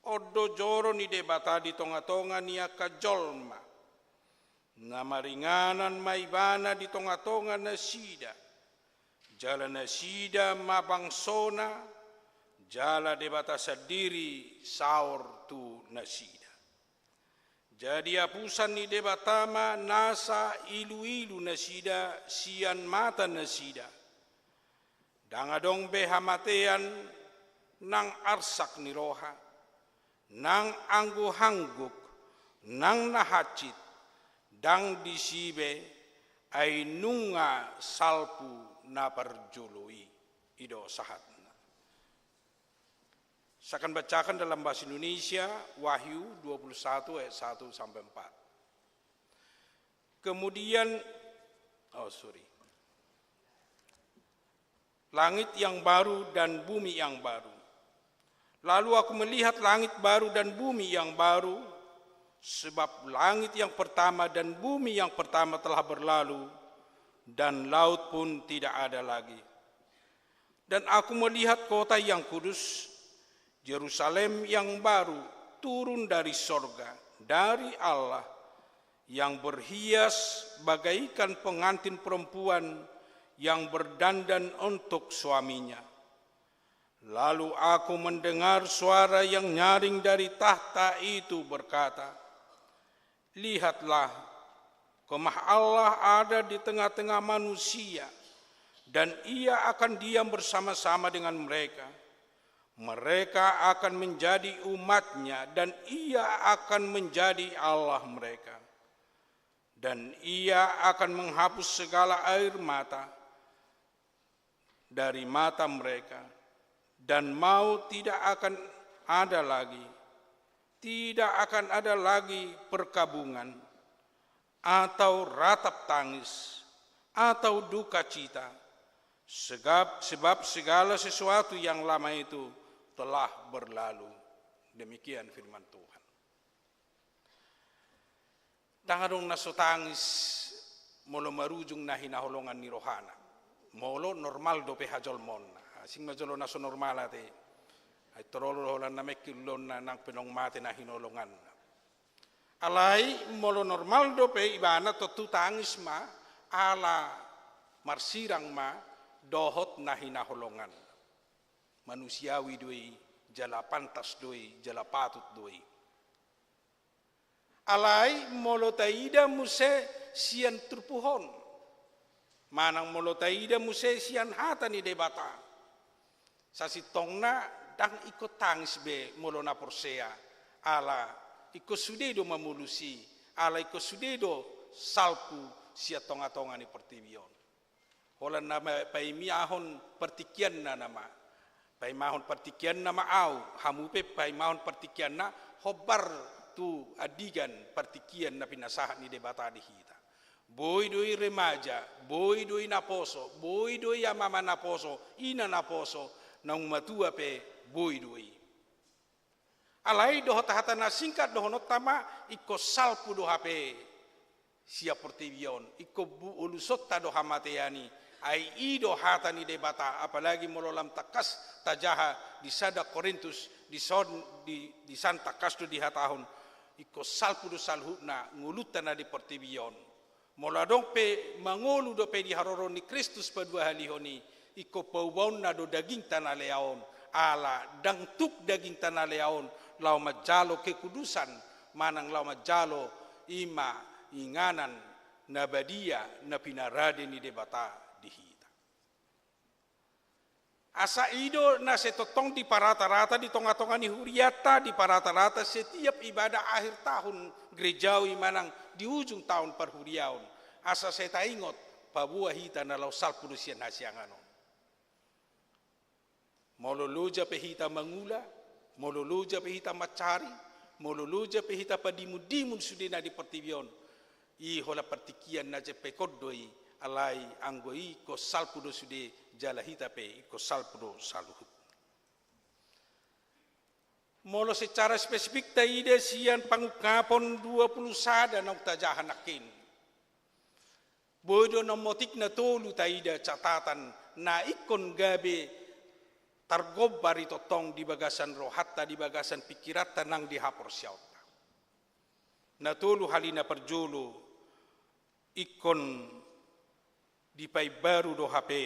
Odo joro ni debata di tonga-tonga niya kajolma. Na maringanan maibana di tonga-tonga na sida. Jala na sida mabangsona. Jala debata sadiri saur tu na sida. Jadi apusan ni debatama nasa ilu-ilu na sida sian mata na sida. Dangadong behamatean nang arsak ni roha, nang anggu-hangguk, nang nahacit, dang disibe ay nunga salpu na perjului ido sahatna. Saya akan bacakan dalam bahasa Indonesia Wahyu 21 ayat 1 sampai 4. Kemudian langit yang baru dan bumi yang baru. Lalu aku melihat langit baru dan bumi yang baru, sebab langit yang pertama dan bumi yang pertama telah berlalu, dan laut pun tidak ada lagi. Dan aku melihat kota yang kudus, Yerusalem yang baru, turun dari sorga, dari Allah, yang berhias bagaikan pengantin perempuan yang berdandan untuk suaminya. Lalu aku mendengar suara yang nyaring dari tahta itu berkata, lihatlah, kemah Allah ada di tengah-tengah manusia, dan ia akan diam bersama-sama dengan mereka. Mereka akan menjadi umatnya, dan ia akan menjadi Allah mereka. Dan ia akan menghapus segala air mata dari mata mereka, dan maut tidak akan ada lagi. Tidak akan ada lagi perkabungan, atau ratap tangis, atau duka cita, sebab segala sesuatu yang lama itu telah berlalu. Demikian firman Tuhan. Dangadong naso tangis molo marujung na hinaholongan ni rohana. Molo normal dope hajol monna. Sing majolo naso normal ate. Ay torolo holan na mekilon na nang pinong mate na hinolongan. Alay molo normal dope ibana to tangis ma ala marsirang ma dohot na hinaholongan. Manusiawi doi, jala pantas doi, jala patut doi. Alay molo taida muse sian turpuhon. Manang molo taida muse sian hata ni debata. Sasitongna dang ikut tangis be molo na porsea. Ala ikut sudedo mamulusi. Ala ikut sudedo salpu sia tonga-tonga ni pertibion. Holan nama paimiahon pertikian na nama. Paimahon pertikian nama au. Hamupe paimahon pertikian na hobar tu adigan pertikian na pinasahan ni debata di hita. Boy doi remaja, boy doi naposo, boy doi mama naposo, ina naposo, nang matua pe boy doi. Alai doho tahatana singkat doho notama iko salpu do hape sia portibion iko bu ulusotta do hamateani ai ido hatani debata apalagi mololam takas tajaha di sada Korintus di Santa Kasto di hatahun iko salpu do salhuna ngulutana di portibion moladong pe mangolu do pe di haroron ni Kristus padua halihoni iko paubaun na do daging tanah leaon ala dangtuk daging tanah leaon lau majalo kekudusan manang lau majalo ima inganan nabadia na pinarade ni debata dihita. Asa ido na setotong di parata-rata di tonga-tonga ni huriata di parata-rata setiap ibadah akhir tahun gerejawi manang di ujung tahun perhuriaun. Asa seta ingot pabuah hita na lau salpudusian hasianganon. Mololoja pehita mangula, mololoja pehita macari, mololoja pehita padimu-dimun sudena di pertibion. I hola pertikian na jepe kodoi alai anggoi ko salpudo sude jala hita pe ko salpudo saluhut. Molo secara spesifik taide sian pangukapon 20 sada nang tajahanakin. Bodo nomotik na tolu taida catatan na ikon gabe targobar itu tong di bagasan rohatta di bagasan pikirata nang di hapor syauta. Natulu halina perjulu ikon di pai baru do hape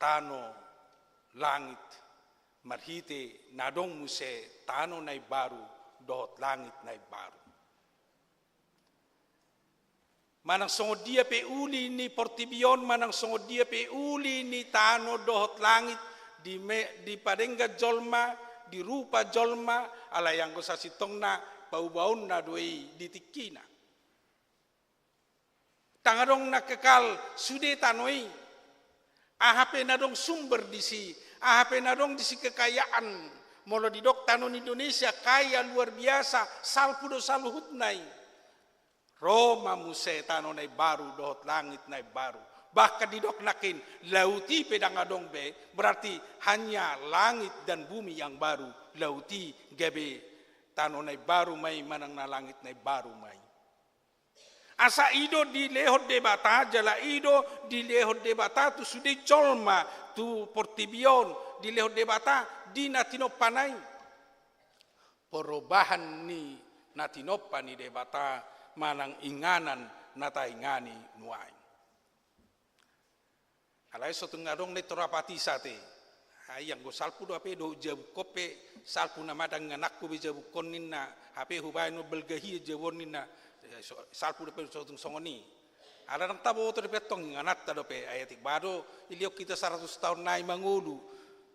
tano langit marhite nadong muse tano nai baru dohot langit nai baru. Manang songod dia pe uli ni portibion manang songod dia pe uli ni tano dohot langit di padengga jolma di rupa jolma ala yang ko sasitong na bau-baun na doi ditikina tangadong nakekal sude tanoi ahape nadong sumber disi ahape nadong disi kekayaan molo di dok tanon Indonesia kaya luar biasa salpudo saluhut nai Roma muse tanon nai baru dohot langit nai baru bahkan di dok nakin lauti pedang adong be berarti hanya langit dan bumi yang baru lauti gabe tanon nai baru mai manang na langit nai baru mai. Asa ido di lehot debata jala ido di lehot debata tu sudah colma tu portibion di lehot debata di natinopanai perubahan ni natinopa ni debata manang inganan nataingani nuai. Alai sotung ngadong ne torapati sate yang go salpu do ape do jabu kope salpu na madang nganakku be jabu konninna ape hubai no belgahi jawon ninna salpu do pe sotung songoni ada nang tabo to de petong nganat ta do pe ayatik bado iliok kita 100 tahun nai mangulu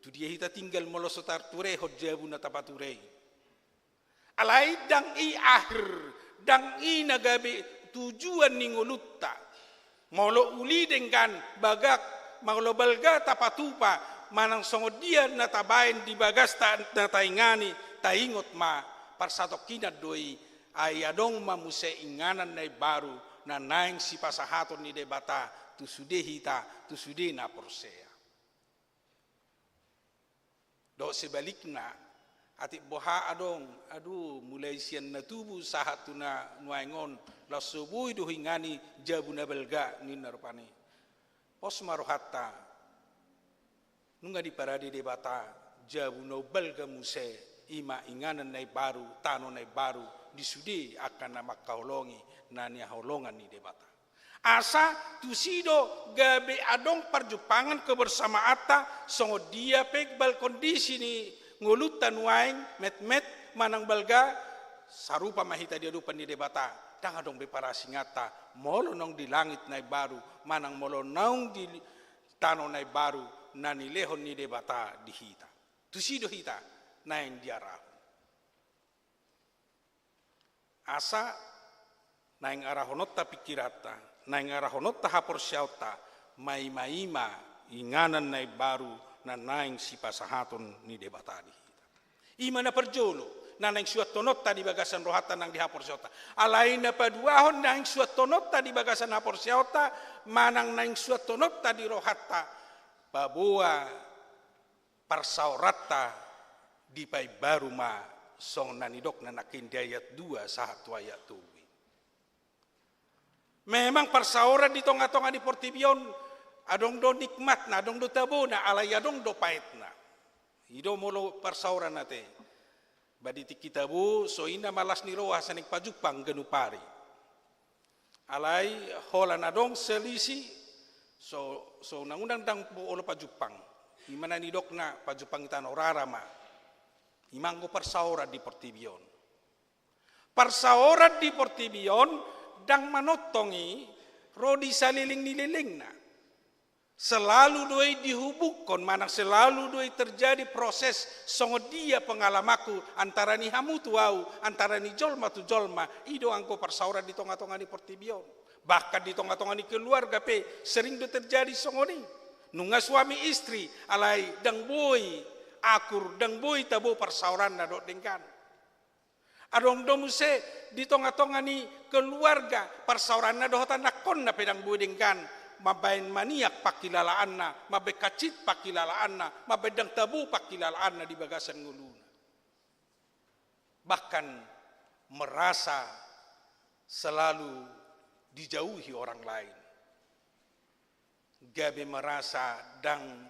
tu dia kita tinggal molosotar ture hot jabu na tapature alai dang i akhir dang i nagabe tujuan ningolutta molo uli dengan bagak molo balga tapatupa manang songod dia natabain di bagas na taingani taingot ma parsatok kinat doi ayadong mamuse inganan nai baru na naing si pasahaton ni debata tu sude hita tu sude na porsea do sebalikna ati boha adong aduh mulai sian na tubuh sahat tu na nuaingon la subui do hingani jabu na belga ni narpani pos marohatta nunga di paradi debata jabu no belga muse ima inganan nai baru tano nai baru disudi akan nama kaulongi nani haulongan ni debata asa tusido gabe adong perjupangan kebersamaata songo dia pekbal kondisi ni ngulutan waing met manang balga sarupa mahita dia dupan di debata tang adong beparasi ngata molo nong di langit nai baru manang molo nong di tano nai baru nani lehon ni debata di hita tusido hita naing diarah asa naing arahonotta pikirata naing arahonotta hapor syauta mai-maima inganan nai baru na naing si pasahaton ni debatadi ima na perjolo na naing suatonotta di bagasan rohata nang di hapor syauta alain na paduahon naing suatonotta di bagasan hapor syauta manang naing suatonotta di rohata babua parsaurata di pai baru ma song nanidok na nakin di ayat 2 sahat tu ayat tuwi. Memang persaora di tonga-tonga di Portibion adong do nikmat na adong do tabo na alay adong do pait na. Ido molo persaora nate. Baditi kitabu so ina malas ni roa sanik pajupang genupari. Alay holan adong selisi so nangundang dang po olo pajupang. Imana ni dok na pajupang itan orara ma. Imanggo persaora di Portibion. Persaora di Portibion dang manotongi rodi saliling nililing na. Selalu doi dihubungkan, manang selalu doi terjadi proses songo dia pengalamaku antara ni hamu tuau, antara ni jolma tu jolma, ido angko persaura di tonga-tonga di Portibion. Bahkan di tonga-tonga di keluarga pe sering do terjadi songo ni. Nunga suami istri alai dang boy akur dang boy tabo persauran na do dengkan. Adong domuse di tonga-tonga ni keluarga persauran na do hotan nakon na pedang boy dengkan. Mabain maniak pakilalaan na, mabe kacit pakilalaan na, mabe dang tabu pakilalaan na di bagasan nguluna. Bahkan merasa selalu dijauhi orang lain. Gabe merasa dang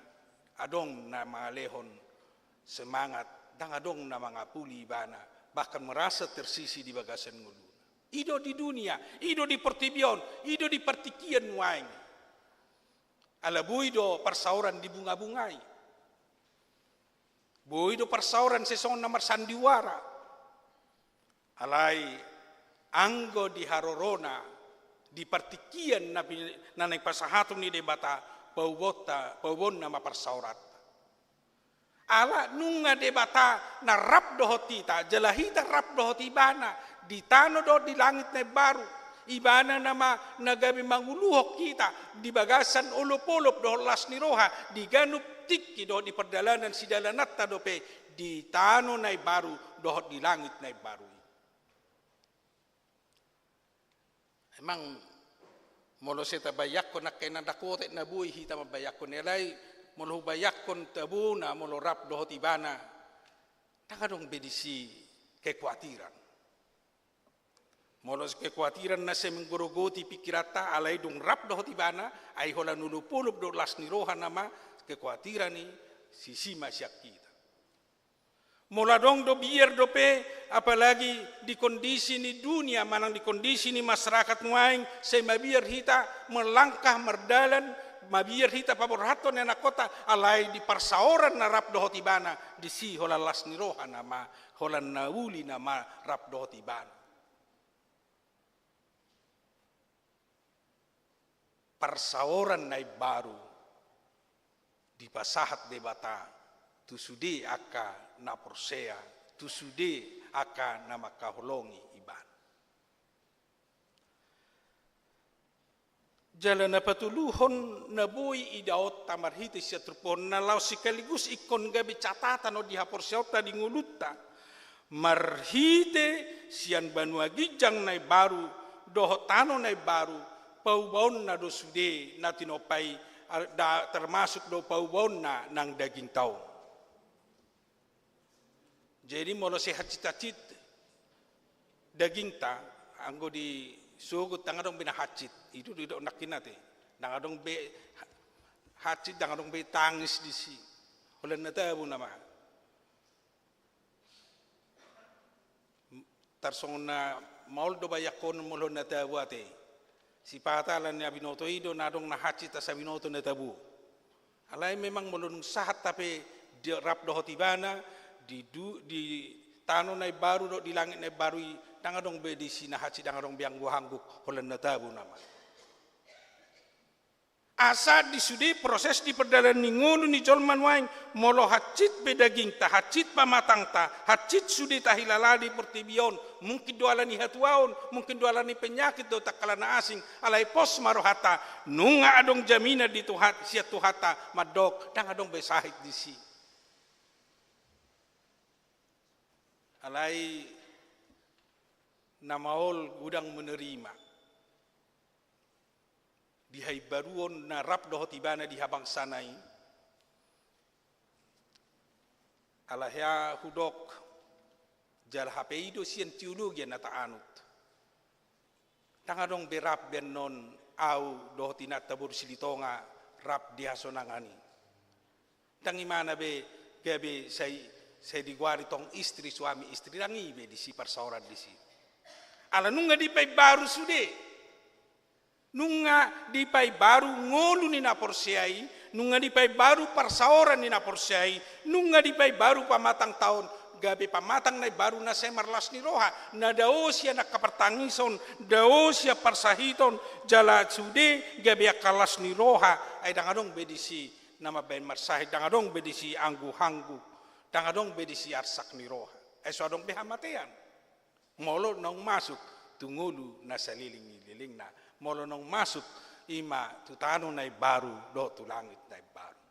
adong na mga lehon semangat, dang adong na mga puli ibana, bahkan merasa tersisi di bagasan nguluna. Ido di dunia, ido di Portibion, ido di partikian waing. Ala buido persauran di bunga-bungai. Buido persauran sesong namar sandiwara. Alai anggo di harorona di partikian nanay pasahatom ni debata paubon nama persaurat. Ala nunga debata na rap dohotita jelahita rap dohotibana di tano do di langit na baru. Ibana nama nagabi manguluhok kita di bagasan ulop-ulop do las ni roha di ganup tikki do di perdalanan si dalanat tadope di tano nai baru do di langit nai baru. Emang molo seta bayakon nak kena dakote na buhi hita mabayakon nelai molo bayakon tabuna molo rap do ibana tangadong bedisi kekhawatiran. Molos kekhawatiran na sa menggorogoti pikirata alay dong rap do hotibana ay hola nulupulop do las ni roha nama kekhawatiran ni sisima siyak kita. Mula dong do biar do pe apalagi di kondisi ni dunia manang di kondisi ni masyarakat nguaing sa mabiar hita melangkah merdalan mabiar hita paborhaton na kota alay di parsaoran na rap do hotibana di si hola las ni roha nama hola nauli nama rap do hotibana. Persaoran nai baru di pasahat debata tu sude aka na persea tu sude aka na makaholongi iban. Jalan na patuluhon na boy idaot tamarhiti siya trupon na law sikaligus ikon gabi catatan o di haporsiota di ngulutta marhite siyan banua gijang nai baru dohotano nai baru paubaon na do sude na tinopay termasuk do paubaon na ng daging tao. Jadi molo sehat cita-cit daging ta anggo di sugut tangadong binahacit itu didok nakinate nangadong be hacit nangadong be tangis di si holan na tabu nama tarsong na maul do bayakon molo na tabu ate si patalan ni abinoto ido nadong nahacit sa abinoto na tabu. Alay memang mulunong sahat tapi di rap do hotibana di tano na baru do di langit na baru tangadong be di sinahacit tangadong biang buhangguk holan na tabu naman. Asa di sudi proses di perdalan ni ngulu ni jolman waing molo hacit be daging ta hacit pamatang ta hacit sudi tahilala di Portibion mungkin doalan ni hatuaon mungkin doalan ni penyakit do takalana asing alay pos marohata nunga adong jamina di tuhat sia tuhata madok dang adong be sahit di si alay namaol gudang menerima di haibaruon na rap do hotibana di habang sanay alahya hudok jal hapeido sian teologi na taanut tangadong berap ben non au dohotina tabur silitonga rap diasonangani tangimana be gabe saya diguari tong istri suami istri rangi be di si persauran di si ala nunga di pai baru sude nunga di pai baru ngolu ni na porsiai nunga di pai baru persauran ni na porsiai nunga di pai baru pamatang tahun gabe pamatang na baru na semarlas ni roha na daosia na kapertangison daosia parsahiton jala sude gabe kalas ni roha ay dangadong be di si nama ben marsahid dangadong be di si anggu hanggu dangadong be di si arsak ni roha ay suadong behamatean molo nong masuk tungulu na saliling na molo nong masuk ima tutano na baru do tulangit na baru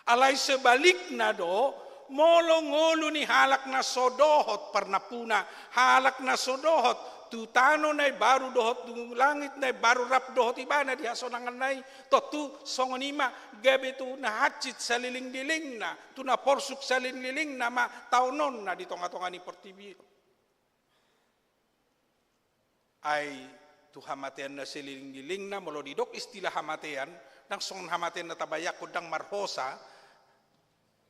alay sebalik na do molo ngulu ni halak na sodohot parnapuna halak na sodohot tutano na baru dohot langit na baru rap dohot ibana di hasonangan na totu songonima gabe tu na hacit saliling diling na tu na porsuk saliling diling na ma taunon na di tonga-tonga ni portibiro ay tu hamatean na saliling diling na molo didok istilah hamatean nang songon hamatean na tabayak kudang marhosa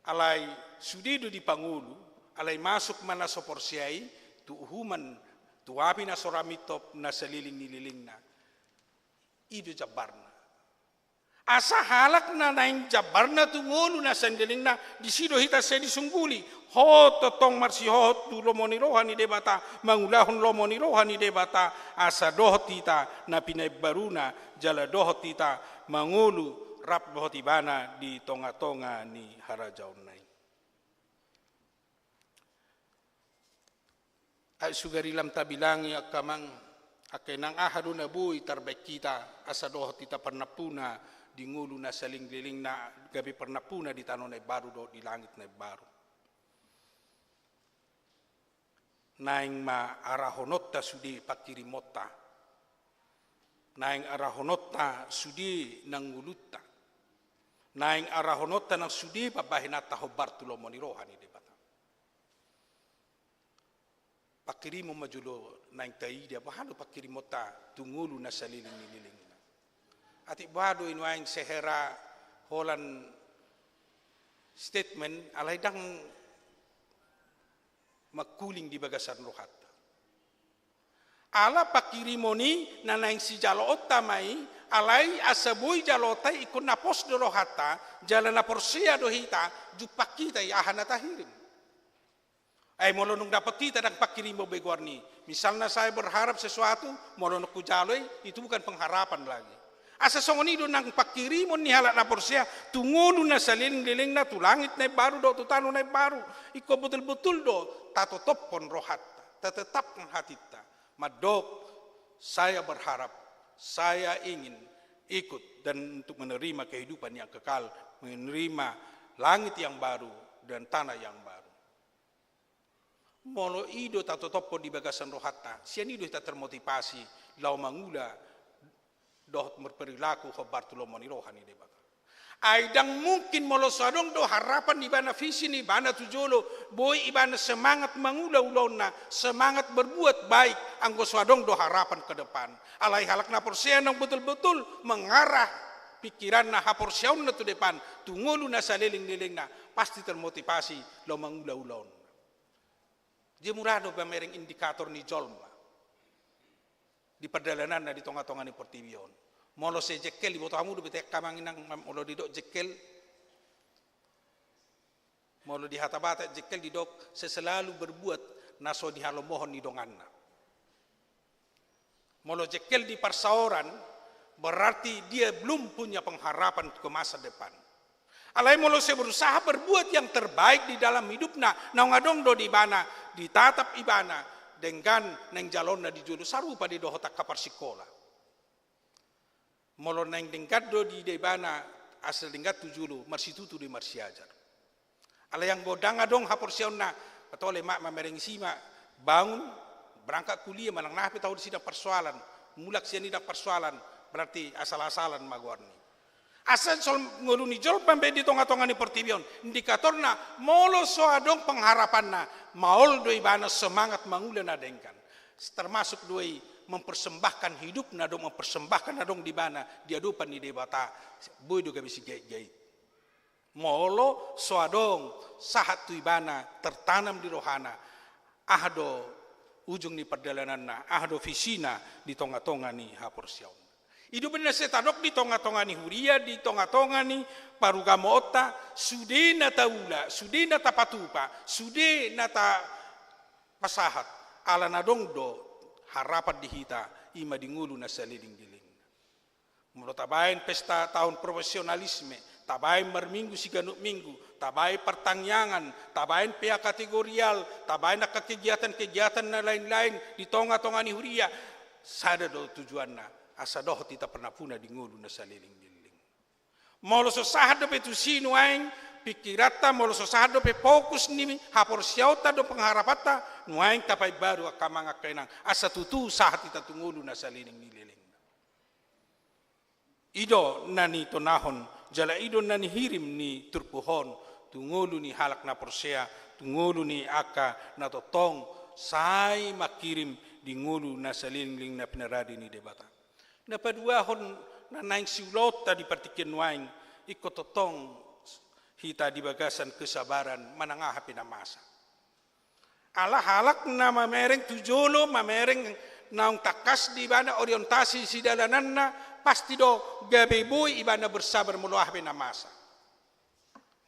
alay sudido di pangulu alay masuk mana soporsiay tu uhuman tuapi na soramitop na saliling nililing na ido jabarna asa halak na naing jabarna tungulu na sandiling na disido hita sa disungguli hot totong marsi hot tu lomoni rohani debata mangulahon lomoni rohani debata asa dohot tita na pinay baruna jala dohot tita mangulu rap dohot ibana di tonga-tonga ni harajaon nai ay sugarilam tabilangi akamang akenang ahadu na buhay tarbaik kita asa dohot tita pernapuna di ngulu na saling-liling na gabi pernapuna di tanong na baru do di langit na baru naing ma arahonota sudi pakirimota naing arahonota sudi nanguluta naing arahonota nang sudi pabahinata hobartulo monirohani debata pakirimo majulo naing taida bahalo pakirimota tungulu na saliling-liling ati bado inuaing sehera holan statement alay dang magkuling di bagasan rohat ala pakirimoni na naing si jaloot tamay alay asaboy jalotay ikon napos do rohata jala na porsia dohita jupakita yahan tahirim ay molo nung dapat kita ng pakirimo begwarni misalnya saya berharap sesuatu molo nung kujaloy itu bukan pengharapan lagi asa songonido ng pakirimon ni halak na porsia tungulo na saliling-liling na tulangit na baru do tutano na baru iko betul-betul do tatotopon rohat tatetap ng hatita madok saya berharap saya ingin ikut dan untuk menerima kehidupan yang kekal menerima langit yang baru dan tanah yang baru molo ido tatotopon di bagasan rohatta sian ido ita termotivasi lau mangula dohot berperilaku khobartulo monirohani debata aidang mungkin molo sadong do harapan ibana visi ni ibana tujolo boy ibana semangat mangula-ulon na semangat berbuat baik anggo sadong do harapan ke depan alai halak na porsian yang betul-betul mengarah pikiran na haporsiaun na tu depan tungulu na saliling-liling na pasti termotivasi lo mangula-ulon jemurado pamereng indikator ni jolma di perjalanan na di tonga-tonga ni portibion molo se jekel ibo tamu do betek kamangin nang molo di dok jekel molo di hatabata jekel di dok selalu berbuat naso di halomohon ni donganna molo jekel di persauran berarti dia belum punya pengharapan ke masa depan alai molo se berusaha berbuat yang terbaik di dalam hidupna naungadong do di bana ditatap ibana dengan neng jalon na di julu sarupa di dohotak kapar sikola molo neng dengkat do di debana asal dengkat tu julu marsitutu di marsiajar ala yang godang adong hapor siona patole mak mamereng sima bangun berangkat kuliah malang napi tahu di sidang persoalan mulak sian sidang persoalan berarti asal-asalan magwarni Asa sol ngoluni jol pambe di tonga-tonga ni pertibion. Indikatorna molo so adong pengharapanna maol doi bana semangat mangulan adengkan. Termasuk doi mempersembahkan hidup nadong mempersembahkan nadong di bana diadupan di debata boy do gabi sigay. Molo so adong sahat tu ibana tertanam di rohana. Ahdo ujung ni perjalananna, ahdo visina di tonga-tonga ni haporsiaw. Hidup na setadok di tonga-tonga ni huria, di tonga-tonga ni parugamota, sude na taula, sude na tapatupa, sude na ta pasahat, ala na dongdo, harapan dihita, ima dingulu na saliling-diling. Mula tabayin pesta tahun profesionalisme, tabayin marminggu siganuk minggu, tabayin pertangyangan, tabayin pea kategorial, tabayin na kegiatan-kegiatan na lain-lain di tonga-tonga ni huria, sada do tujuanna. Asa doh tita pernah puna di ngulu na saliling-diling. Molo so sahad do pe tu sinu aing pikirata molo so sahad do pe fokus ni hapor siauta do pengharapata nuaing tapai baru akamanga kenang asa tutu sahad tita tungulu na saliling-diling. Ido nani tonahon jala ido nani hirim ni turpuhon tungulu ni halak na porsea tungulu ni aka na totong sai makirim di ngulu na saliling na pinaradi ni debata. Na paduahon na naing siulota di partikin waing ikototong hita di bagasan kesabaran manangah pinamasa. Ala halak na mamereng tujono mamereng naung takas di bana orientasi si dalananna pasti do gabeboy ibana bersabar muluah pinamasa.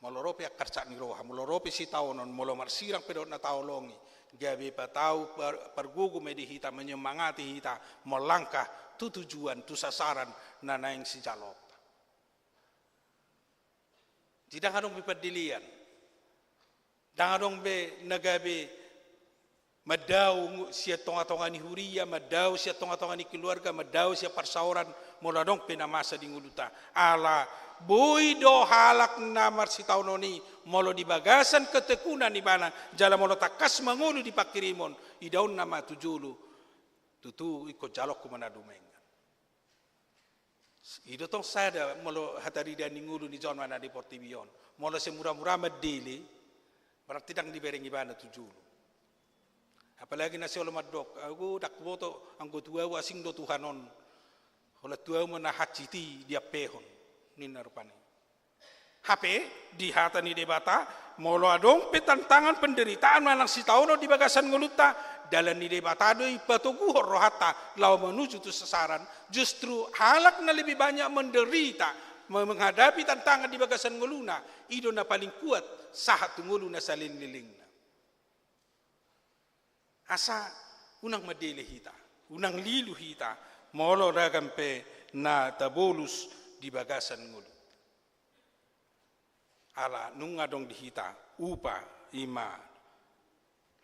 Moloropi akarsa ni roha moloropi si taonon molo marsirang pedot na taolongi gabe patau pergugu medi hita menyemangati hita melangkah tu tujuan, tu sasaran na naing si jalop. Tidak hadong piperdilian. Dang hadong be nagabe madaw siya tonga-tonga ni huria, madaw siya tonga-tonga ni keluarga, madaw siya parsauran, mula dong pinamasa di nguluta. Ala boy do halak na marsitaw noni, molo di bagasan ketekunan ni bana, jala molo takas mangulu di pakirimon, idaun nama tujulu, tutu ikut jalok kumanadumeng. Ido tong sada molo hatari dan ngulu ni John mana di Portibion. Molo semurah-murah medili berarti dang dibereng ibana tujulu. Apalagi nasi olamat dok, aku dak boto anggo tua wasing do Tuhanon. Ola tua mana haciti dia pehon ni narupani. HP di hata ni debata molo adong petantangan penderitaan manang si tauno di bagasan nguluta dalam ni debata doi patugu rohata lau menuju tu sasaran justru halak na lebih banyak menderita menghadapi tantangan di bagasan nguluna ido na paling kuat sahat nguluna salin lilingna asa unang madele hita unang lilu hita molo ragampe na tabolus di bagasan ngulu ala nunga dong dihita upa ima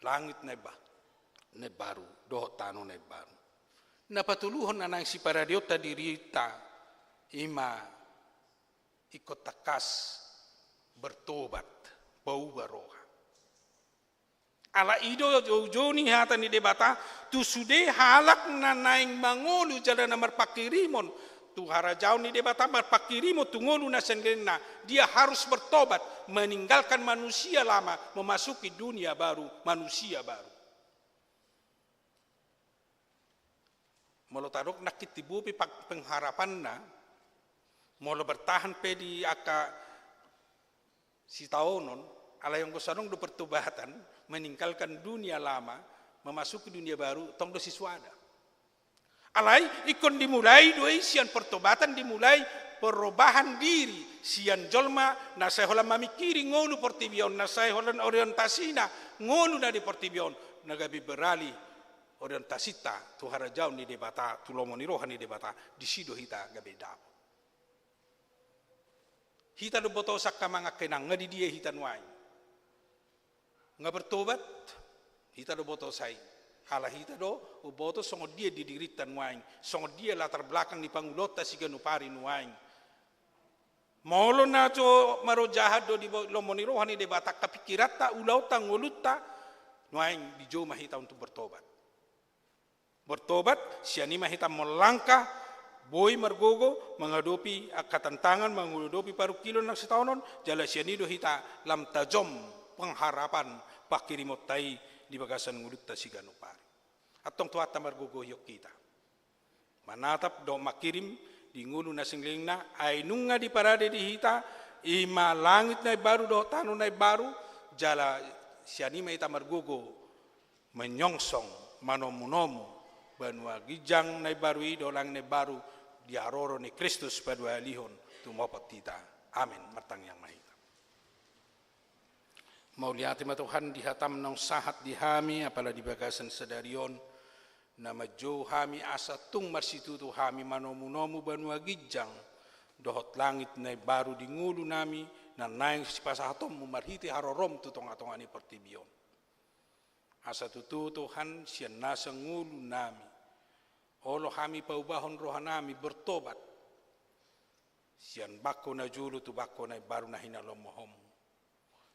langit neba net baru doh tano net baru na patuluhon anang si paradiota dirita ima ikut takas bertobat bau baroha ala ido joni hata ni debata tu sude halak na naing mangolu jalan nomor pakirimon tu harajau ni debata pakirimo tungolu na senggena dia harus bertobat meninggalkan manusia lama memasuki dunia baru manusia baru molo tarok nakit tibupi pengharapanna molo bertahan pedi aka si taonon ala yang gosanong do pertobatan meninggalkan dunia lama memasuki dunia baru tong do siswada alai ikon dimulai doi sian pertobatan dimulai perubahan diri sian jolma na sahola mamikiri ngolu portibion na saholan orientasina ngolu na di portibion nagabi berali orientasita tu harajau ni debata tu lomoni roha ni debata di sido hita gabe dap hita do boto sakka manga kenang ngadi dia hita nuai nga bertobat hita do boto sai hala hita do uboto songo dia didiritan waing songo dia latar belakang di pangulota siga nupari nuaing molo na cho maro jahat do di lomoni rohani de batak kapikirata ulauta ngoluta nuaing di joma hita untuk bertobat siani mahita melangkah boy margogo menghadapi katantangan menghadapi paru kilo nak setahunon jala sianido hita lam tajom pengharapan pakirimot tai di bagasan ngulut ta siganupari atong tuata margogo yok kita manatap do makirim di ngulu na singlingna ay nunga di parade di hita ima langit na baru do tanu na baru jala sianima ita margogo menyongsong manomunomu banua gijang na baru do lang na baru di aroro ni Kristus padua lihon tumopot kita. Amin. Martang yang mahita. Mauliati Tuhan dihatam nong sahat dihami apala di bagasan sedarion na majo hami asa tung marsitutu hami manomu-nomu banua gijang dohot langit na baru di ngulu nami na naing sipasahatom mumarhiti harorom tutong atong ani pertibion. Asa tutu Tuhan sian nasa ngulu nami Olo kami paubahon rohanami bertobat. Sian bako na julu tu bako na baru na hinalomohom.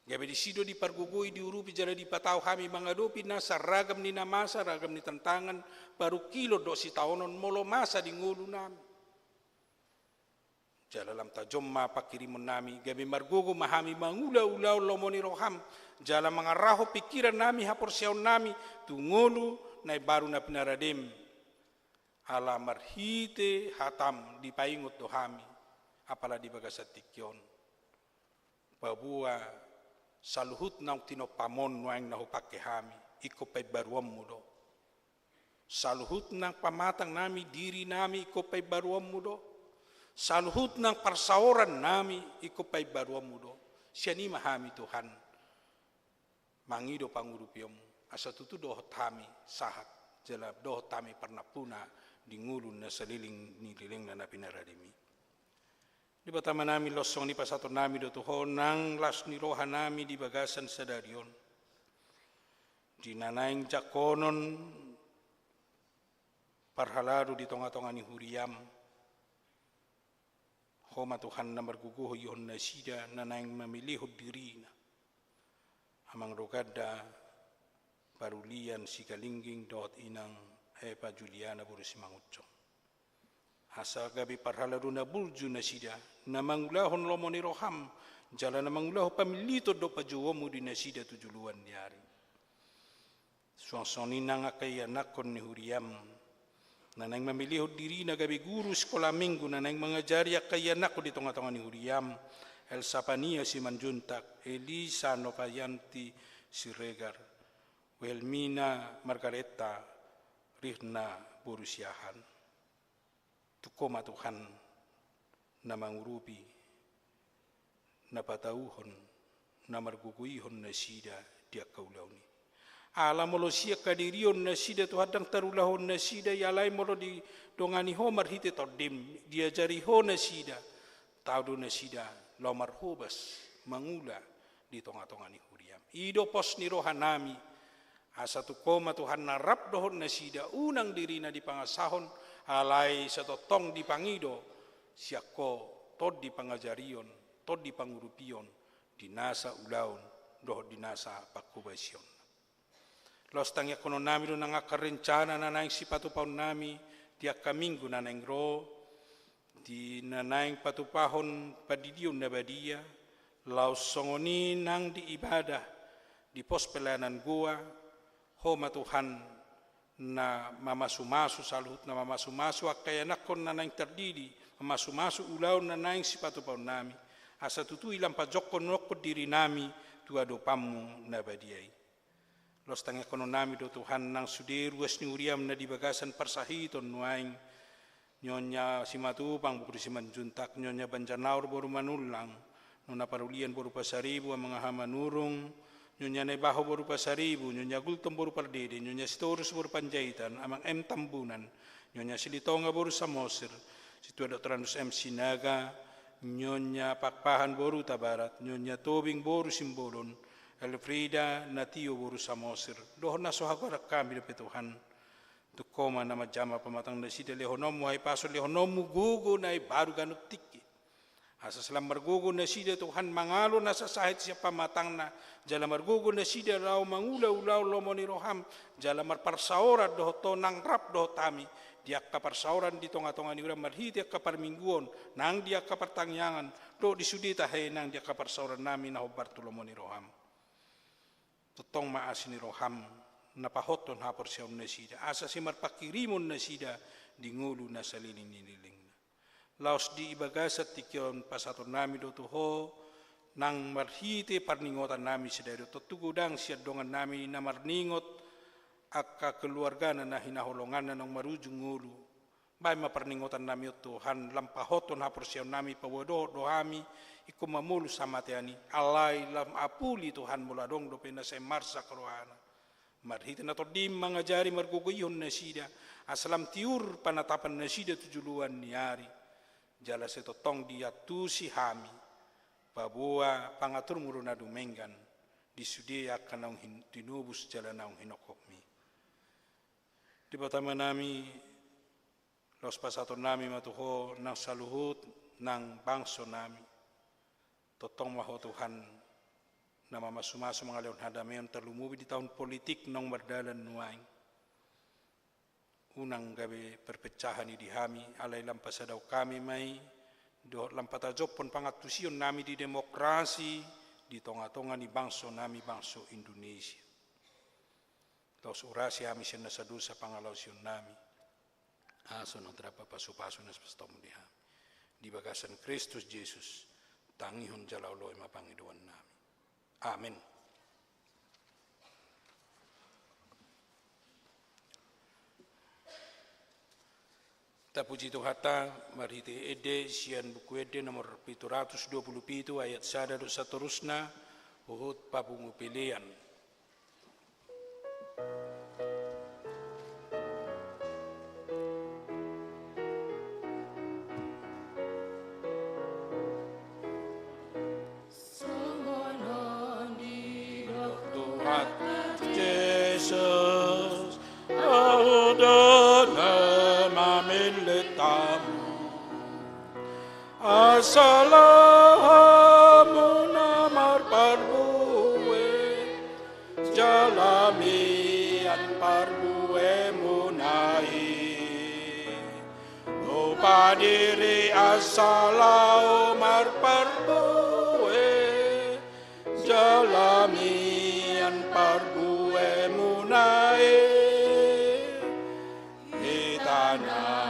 Gabi di sido di pargugui diurupi jala di patau kami mangadopi nasa ragam ni namasa ragam ni tantangan baru kilo do si taonon molo masa di ngulu nami. Jala lam tajom ma pakirimun nami gabi margogo mahami mangula-ulau lomoni roham jala mangaraho pikiran nami hapor siaon nami tu ngulu na baru na pinaradem. Ala marhite hatam di paingot dohami apala di bagasatikyon babua saluhut nang tinopamon nuang nahu pakehami iko pay baruam mudo saluhut nang pamatang nami diri nami iko pay baruam mudo saluhut nang parsaoran nami iko pay baruam mudo siani mahami Tuhan mangido pangurupiyom asa tutu dohot hami sahat jala dohot hami parnapuna di ngulun na saliling nililing na napinaradimi. Di batama nami losong ni pasato nami do tuho nang las ni roha nami di bagasan sadarion. Di nanaing jakonon parhalado di tonga-tonga ni huriam. Homa Tuhan na marguguho yon na sida nanaing mamilihod diri na. Amang rogada parulian si kalingging dot inang Epa Juliana Boris Mangucong. Asa gabi parhalado na bulju na sida, na mangulahon lomo ni roham, jala na mangulaho pamilito do pajuomu di na sida tujuluan diari. Suang-suang ninang akay anakon ni Huriam, na nang mamiliho diri na gabi guru sekolah minggu, na nang mangajari akay anako di tonga-tonga ni Huriam, Elsa Pania si Manjuntak, Elisa Nokayanti si Regar, Wilmina Margareta, Rihna Borusyahan tukoma Tuhan na mangurupi na patauhon na marguguihon na sida dia kaulaw ni alam molo siya kadirion na sida Tuhan dang tarulahon na sida yalay molo di dongani ho marhite todim diajari ho na sida taudo na sida lomar hobas mangula di tonga-tonga ni Huriam ido pos ni rohanami asa tukoma Tuhan narap dohon na sida unang diri na di pangasahon alay sa totong di pangido siyako tod di pangajarion tod di pangurupion dinasa ulaon dohon dinasa pakubasyon los tangya kono nami do nangakarencana na naing sipatupaon nami tiak kaminggu na naing ro di na naing patupahon padidion na badia laos songoni nang di ibadah di pos pelayanan gua Homa Tuhan na mamasumasu saluhut na mamasumasu akay anakon na naing terdidi mamasumasu ulaw na naing sipatupaon nami asa tutu ilang pajokon nokod diri nami tuado pamu na badiay los tangya kono nami do Tuhan nang suderuas ni Uriam na di bagasan parsahiton nuaing nyonya simatupang bukuri si Manjuntak nyonya Banjanaur boru manulang nuna parulian boru pasaribu ang mga hamanurong nyonya Nebaho boru pasaribu, nyonya Gultom boru pardede, nyonya Sitorus boru panjaitan, amang M Tambunan, nyonya Silitonga boru Samosir, situa Dr. M Sinaga, nyonya Pakpahan boru Tabarat, nyonya Tobing boru Simbolon, Elfrida Natio boru Samosir. Dohon na sohagorak kami na Tuhan. Tukoma na majama pamatang na sida lehonomu, ay paso lehonomu gugo na baru ganut tiki. Asa selam margogo na sida Tuhan mangalo na sa sahit siya pamatang na. Jala margogo na sida rao mangulaw-ulaw lomo ni Roham. Jala marparsaora dohoto nang rap dohotami. Diak kaparsauran di tonga-tonga ni uram marhiti ak kaparmingguon. Nang diak kapartangyangan. Do disudita hay nang diak kaparsauran namin na hobarto lomo ni Roham. Totong maasi ni Roham. Napahoton hapor siya na sida. Asa si marpakirimon na sida. Di ngulu na sa liling-niling. Laos di ibagasat tikyon pasaton nami do tuho nang marhiti parningotan nami sedari tutugudang siadongan nami na marningot akka keluarga na hinaholongan na nang marujung ngulu bay maparningotan nami Tuhan lampahoton hapor siyaw nami pawodo dohami iku mamulu samatiani alay lam apuli Tuhan muladong do pena sa marsa kerohana marhiti na to di mangajari marguguyon na sida asalam tiur panatapan na sida tujuluan ni hari jala setotong dia tu si hami babua pangatur muruna dumenggan di sudia kanang tinubus jala naung hinokokmi di pertama nami los pasaton nami matuho nang saluhut nang bangso nami totong maho Tuhan nama masumaso mga leon hadameon terlumubi di tahun politik nong berdalan nuaing unang gabi perpecahan di hami alay lampasadaw kami may do lampatajopon pangatusion nami di demokrasi di tonga-tonga ni bangso nami bangso Indonesia. Tos urasi kami siya nasadu sa pangalawsyon nami. Aso ng trapa paso-paso na pastom di hami. Di bagasan Kristus Jesus tangihon jalauloy mapangiduan nami. Amen. Tapuji Tuhata, marhiti ede, sian buku ede nomor 727 ayat sada do saterusna, uhut pabungu pilihan. Salamu namar parbue jalamian parbue munai lupa diri asalau mar parbue jalamian parbue munai itana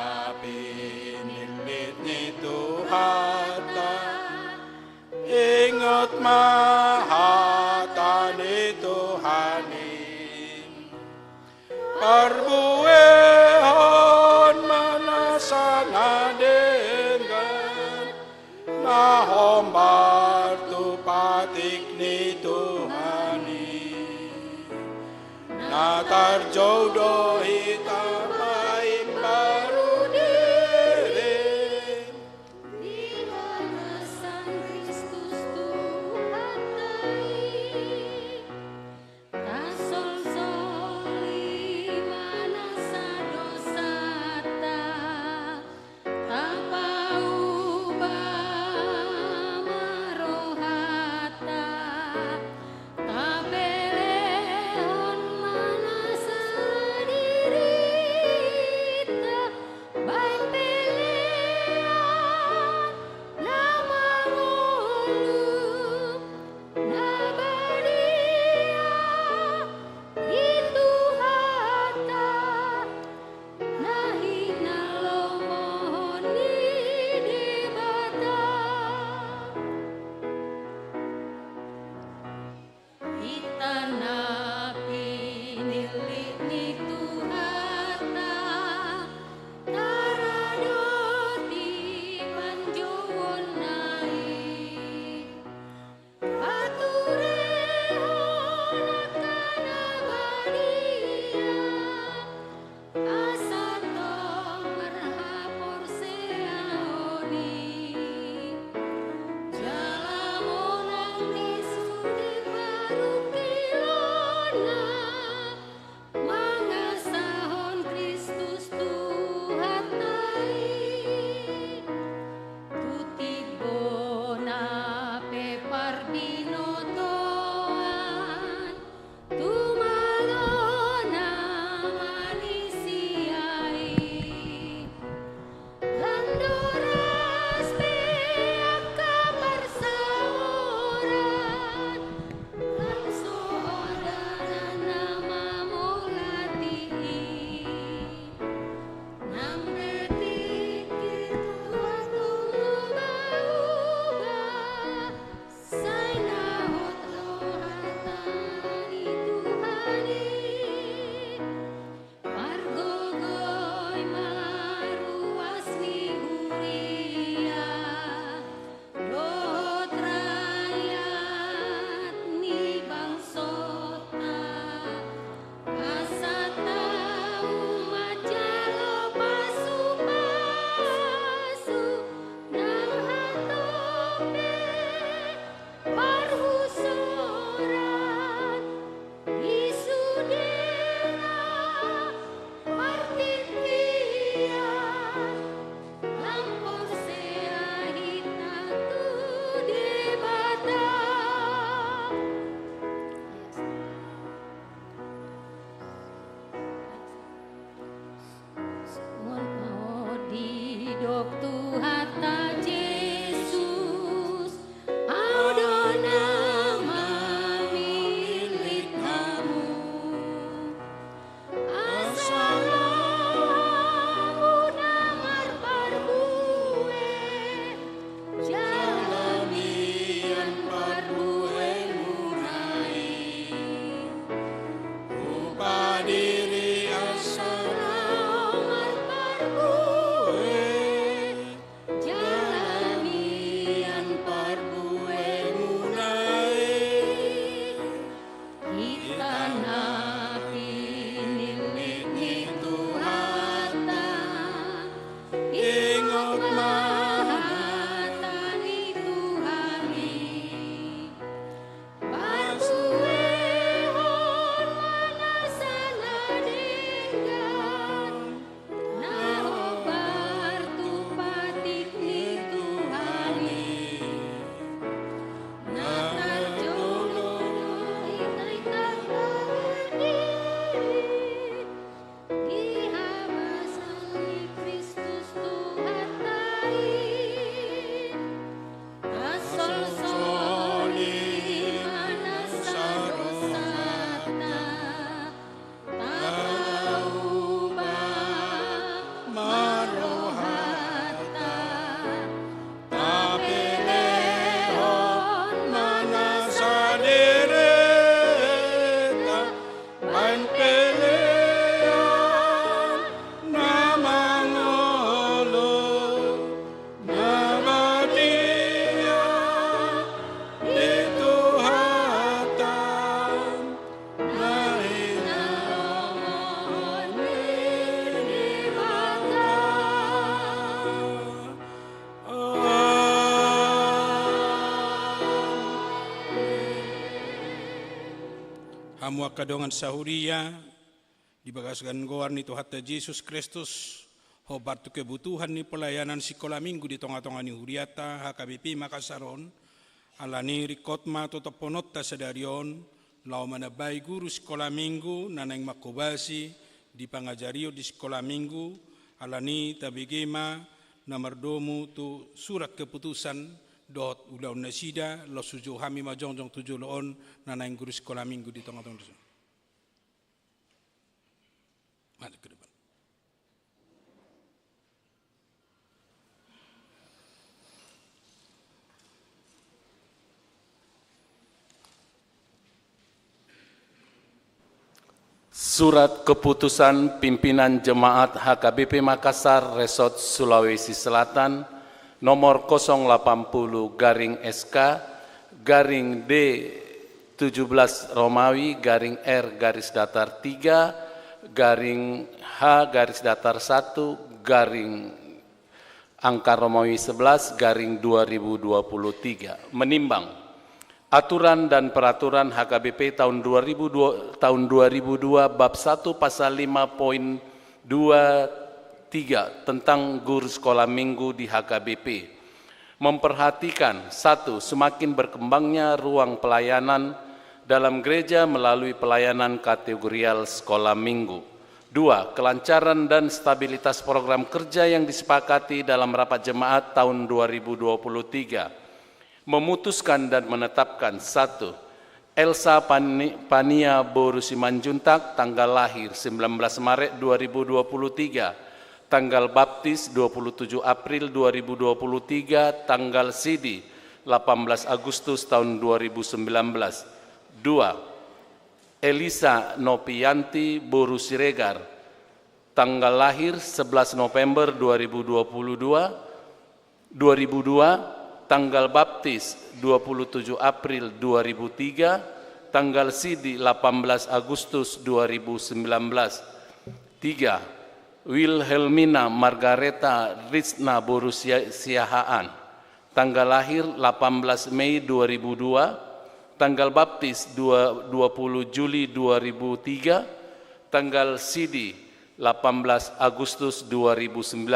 ingat mahatan Tuhanin parbuehon manasa ngadengan nahombar tu patik ni Tuhanin natarjodoh hitamay baru Tabelehon manasa di dok Tuhan ta Yesus Adona milik kamu asalamu namar barbue jalamian barbue murai Upadiri Salamar barbue jalamian barbue munai kita pinilik ni Tuhata ingot mahatan ni Tuhani Barbuehon manasana dengan naobar tu patik ni Tuhani Natar jodoh itay takawin Dihawasan ni Kristus Tuhan tayo Asol-soli manasarosata Tahu ba marohata Tapilehon manasadireta panpeleon namangolo nabadia dituhatan Nainaon minibata Hamu kadongan sahuria dibagaskan goar ni Tuhan Yesus Kristus hobar tu kebutuhan ni pelayanan sekolah minggu di tengah-tengah ni huriata HKBP Makassaron alani rikotma totoponota sedarion lau manabai guru sekolah minggu naneng makobasi di pangajario di sekolah minggu alani tabigema namardomu tu surat keputusan dot ulau nasida lo suju hami majongjong tujuh loon naneng guru sekolah minggu di tengah-tengah itu. Mari ke depan. Surat Keputusan Pimpinan Jemaat HKBP Makassar Resort Sulawesi Selatan nomor 080-SK garing D 17 Romawi garing R garis datar 3 garing H garis datar 1 garing angka Romawi 11 garing 2023 menimbang aturan dan peraturan HKBP tahun 2002 bab 1 pasal 5.23 tentang guru sekolah minggu di HKBP memperhatikan 1. Semakin berkembangnya ruang pelayanan dalam gereja melalui pelayanan kategorial sekolah minggu. 2. Kelancaran dan stabilitas program kerja yang disepakati dalam rapat jemaat tahun 2023 memutuskan dan menetapkan 1. Elsa Pania Boru Simanjuntak tanggal lahir 19 Maret 2023 tanggal baptis 27 April 2023, tanggal sidi 18 Agustus tahun 2019. 2. Elisa Nopianti Boru Siregar, tanggal lahir 11 November 2002, tanggal baptis 27 April 2003, tanggal sidi 18 Agustus 2019. 3. Wilhelmina Margareta Rizna Boru Siahaan, tanggal lahir 18 Mei 2002, tanggal baptis 20 Juli 2003, tanggal sidi 18 Agustus 2019,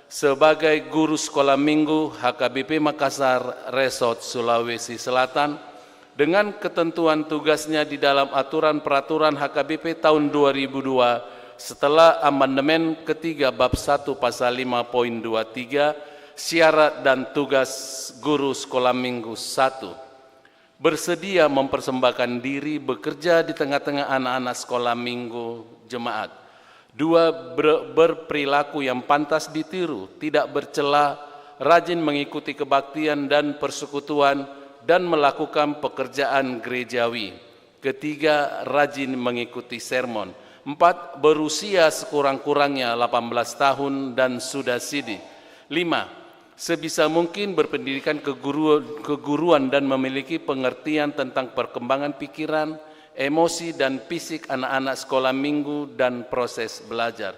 sebagai guru sekolah minggu HKBP Makassar Resort Sulawesi Selatan dengan ketentuan tugasnya di dalam aturan peraturan HKBP tahun 2002 setelah amandemen ketiga bab 1 pasal 5.23 syarat dan tugas guru sekolah minggu 1. Bersedia mempersembahkan diri bekerja di tengah-tengah anak-anak sekolah minggu jemaat. 2. Berperilaku yang pantas ditiru, tidak bercela, rajin mengikuti kebaktian dan persekutuan, dan melakukan pekerjaan gerejawi. 3. Rajin mengikuti sermon. 4. Berusia sekurang-kurangnya 18 tahun dan sudah sidi. 5. Sebisa mungkin berpendidikan keguruan dan memiliki pengertian tentang perkembangan pikiran, emosi, dan fisik anak-anak sekolah minggu dan proses belajar.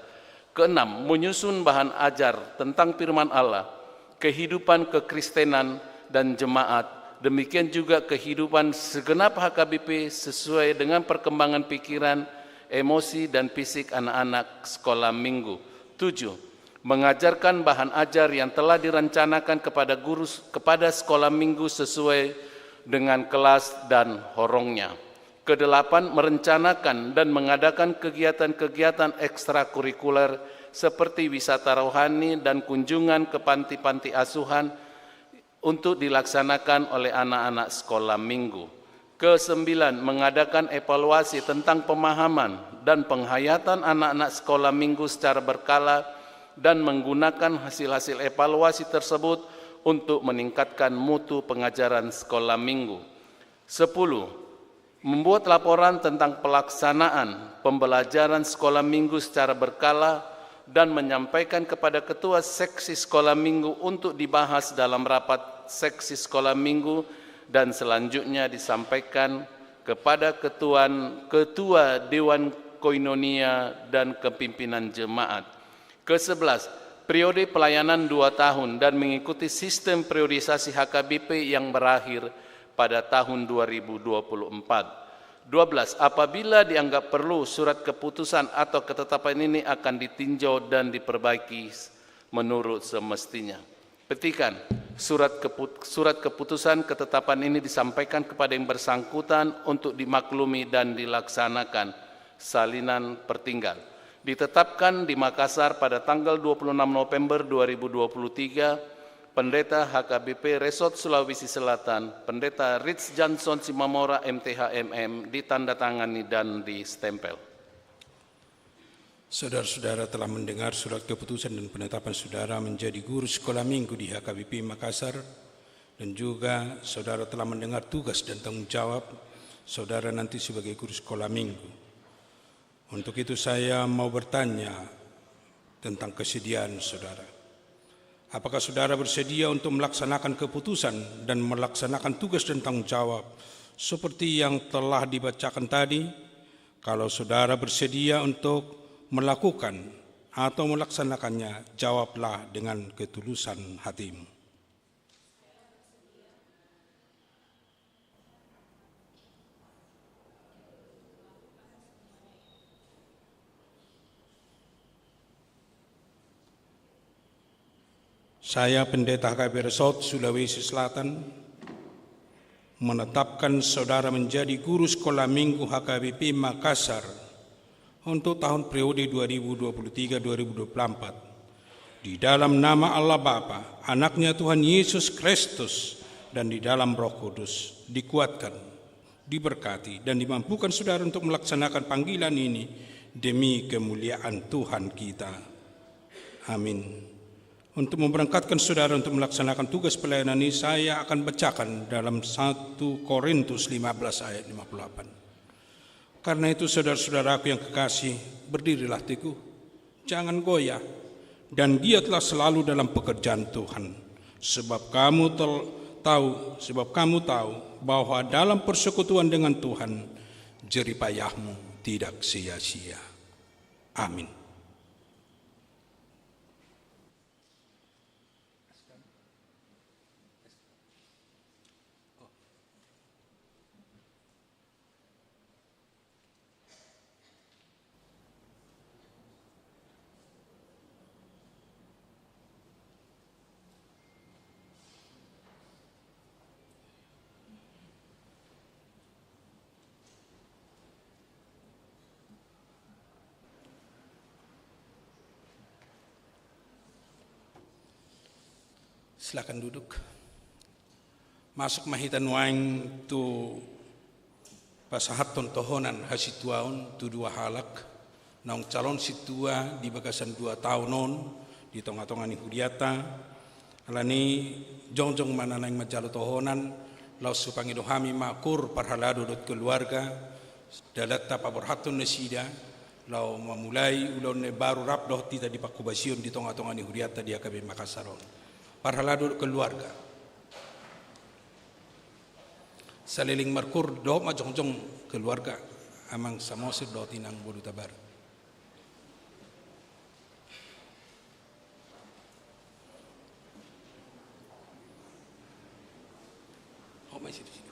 6. Menyusun bahan ajar tentang firman Allah, kehidupan kekristenan dan jemaat, demikian juga kehidupan segenap HKBP sesuai dengan perkembangan pikiran, emosi, dan fisik anak-anak sekolah minggu. 7. Mengajarkan bahan ajar yang telah direncanakan kepada sekolah minggu sesuai dengan kelas dan horongnya. 8. Merencanakan dan mengadakan kegiatan-kegiatan ekstrakurikuler seperti wisata rohani dan kunjungan ke panti-panti asuhan untuk dilaksanakan oleh anak-anak sekolah minggu. 9. Mengadakan evaluasi tentang pemahaman dan penghayatan anak-anak sekolah minggu secara berkala dan menggunakan hasil-hasil evaluasi tersebut untuk meningkatkan mutu pengajaran sekolah minggu. 10. Membuat laporan tentang pelaksanaan pembelajaran sekolah minggu secara berkala dan menyampaikan kepada ketua seksi sekolah minggu untuk dibahas dalam rapat seksi sekolah minggu dan selanjutnya disampaikan kepada ketua Dewan Koinonia dan kepimpinan jemaat. 11. Periode pelayanan 2 tahun dan mengikuti sistem periodisasi HKBP yang berakhir pada tahun 2024. 12. Apabila dianggap perlu, surat keputusan atau ketetapan ini akan ditinjau dan diperbaiki menurut semestinya. Petikan, surat keputusan ketetapan ini disampaikan kepada yang bersangkutan untuk dimaklumi dan dilaksanakan. Salinan pertinggal. Ditetapkan di Makassar pada tanggal 26 November 2023, Pendeta HKBP Resort Sulawesi Selatan, Pendeta Rich Johnson Simamora MTHMM, ditandatangani dan distempel. Saudara-saudara telah mendengar surat keputusan dan penetapan saudara menjadi guru sekolah minggu di HKBP Makassar, dan juga saudara telah mendengar tugas dan tanggung jawab saudara nanti sebagai guru sekolah minggu. Untuk itu saya mau bertanya tentang kesediaan saudara. Apakah saudara bersedia untuk melaksanakan keputusan dan melaksanakan tugas dan tanggung jawab seperti yang telah dibacakan tadi? Kalau saudara bersedia untuk melakukan atau melaksanakannya, jawablah dengan ketulusan hatimu. Saya, Pendeta HKBP Resort Sulawesi Selatan, menetapkan saudara menjadi guru sekolah minggu HKBP Makassar untuk tahun periode 2023-2024. Di dalam nama Allah Bapa, Anaknya Tuhan Yesus Kristus, dan di dalam Roh Kudus, dikuatkan, diberkati, dan dimampukan saudara untuk melaksanakan panggilan ini demi kemuliaan Tuhan kita. Amin. Untuk memberangkatkan saudara untuk melaksanakan tugas pelayanan ini, saya akan bacakan dalam 1 Korintus 15 ayat 58. Karena itu saudara-saudaraku yang kekasih, berdirilah teguh, jangan goyah, dan giatlah selalu dalam pekerjaan Tuhan. Sebab kamu tahu bahwa dalam persekutuan dengan Tuhan, jerih payahmu tidak sia-sia. Amin. Silakan duduk. Masuk mahitan waing tu pasahat tontohonan hasituaun tu dua halak naung calon situa di bagasan 2 tahunon di tonga-tonga ni hudiata alani jongjong mana naing majalo tohonan lau supangido hami makur parhalado dot keluarga dalata pabor hatun nesida lau memulai ulon ne baru rap doh tita di pakubasion di tonga-tonga ni hudiata di AKB Makassaron parhalado keluarga saliling markur doh majong-jong keluarga amang samosir doh tinang bodu tabar. Oh masih di sini.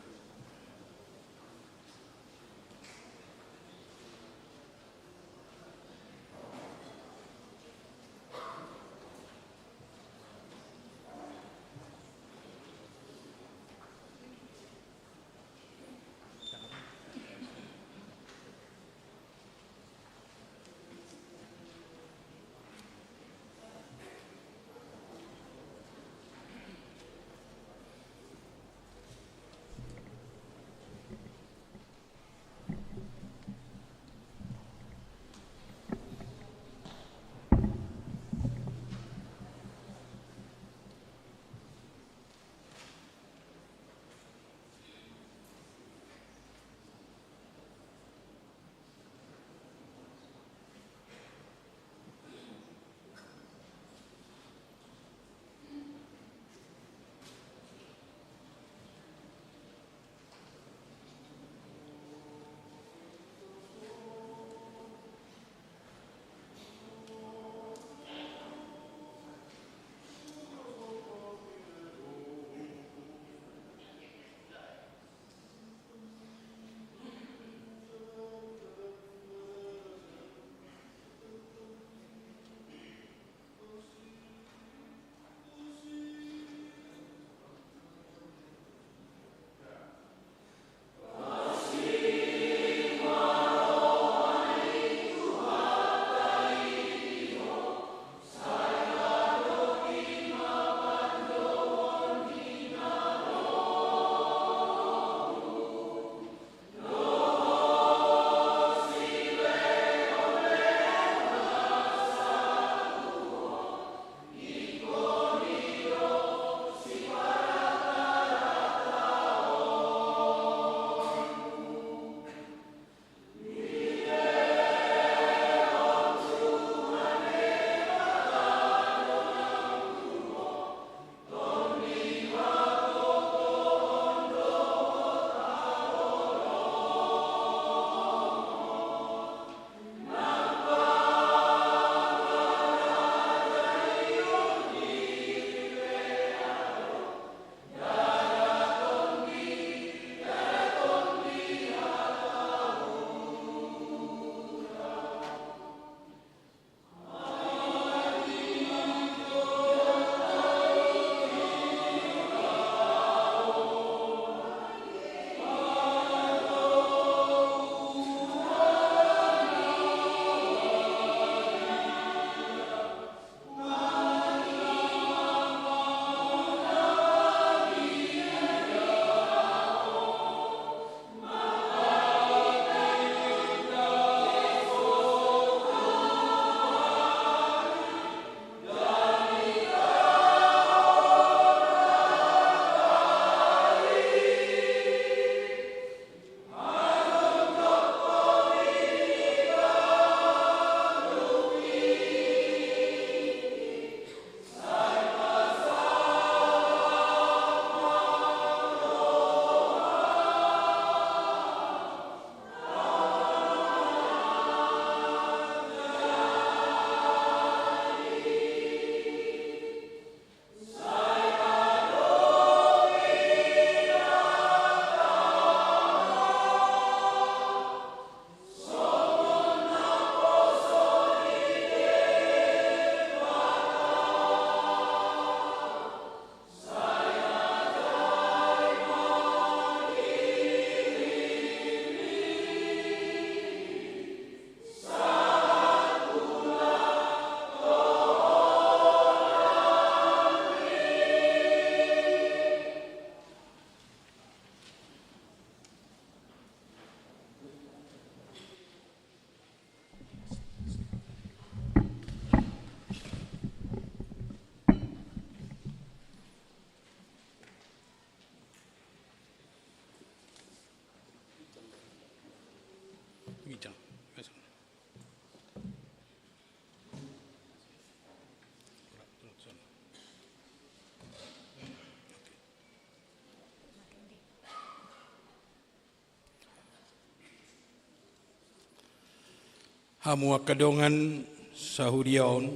Hamu kadongan sahuriaon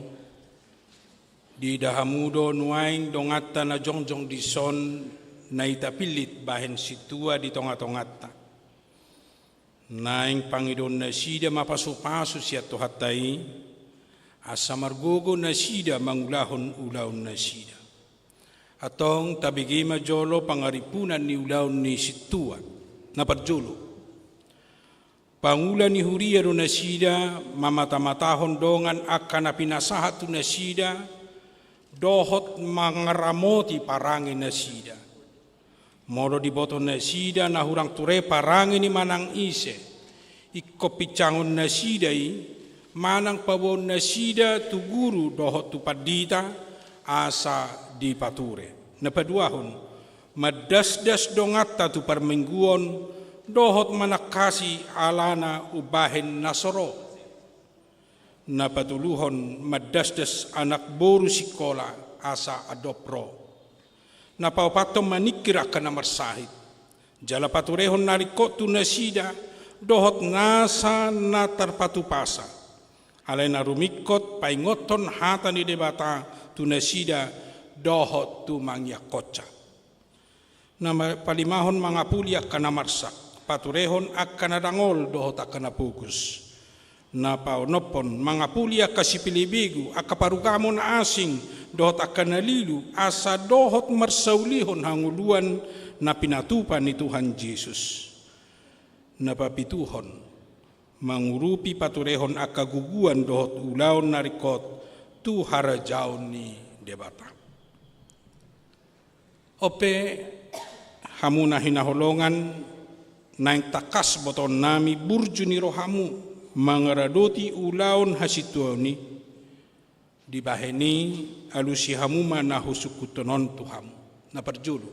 di dahamudo nuaing dongata na jongjong di son na itapilit bahen situa di tonga-tongata. Naing Panginoon na sida mapasupaso siya tuhatay, asa margogo na sida mangulahon-ulahon na sida. Atong tabigi majolo pangaripunan ni ulahon ni situa na parjolo. Pangula ni huria do na sida, mamata-matahon dongan akan na pinasahat na sida, dohot mangaramoti parangin na sida. Moro di boto na sida na hurang ture parangin ni manang ise, ikopicangon na sida manang pabon na sida tu guru dohot tu padita asa di pature. Napaduahon, madasdas dongata tu parmingguon, dohot manakasi alana ubahen nasoro. Napatuluhon madasdas anak boru sikola asa adopro. Napaupatom manikira ka na marsahit. Jala paturehon narikot tu nasida, dohot nasa natarpatupasa. Alay na rumikot paingoton hata ni debata tu nasida, dohot tu mangyakotsa. Na palimahon mga pulya ka na marsak. Paturehon akan nadangol dohot akan napukus. Napaunopon mga pulya kasipilibigu akaparugamon na asing dohot akan nalilu asa dohot marsaulihon hanguluan na pinatupan ni Tuhan Yesus. Napapituhon mangurupi paturehon akaguguan dohot ulaon narikot tu harajaon ni debata. Ope hamuna hinaholongan naing takas boton nami burju ni rohamu mangaradoti ulaon hasituani dibaheni alusi hamu mana husukutonon tuhamu na perjulu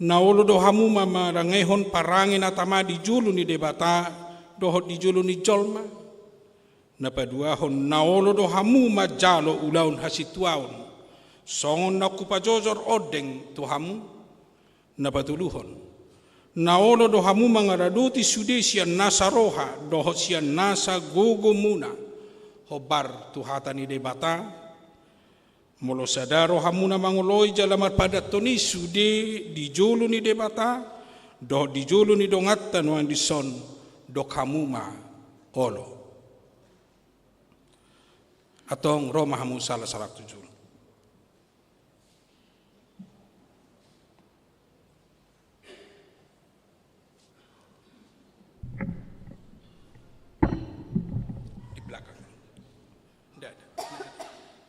na olo do hamu marangehon parangin atama di julu ni debata dohot di julu ni jolma na paduahon na olo do hamu majalo ulaon hasituaon songon na kupajojor odeng tuhamu na patuluhon na olo do hamu mangaradoti sude sian nasa roha dohot sian nasa gogo muna hobar tuhata ni debata molo sadaro hamu na mangoloi jalamar padat toni sude di jolo ni debata dohot di jolo ni dongatta nuan di son dok hamu ma olo atong roma hamu salah tujul.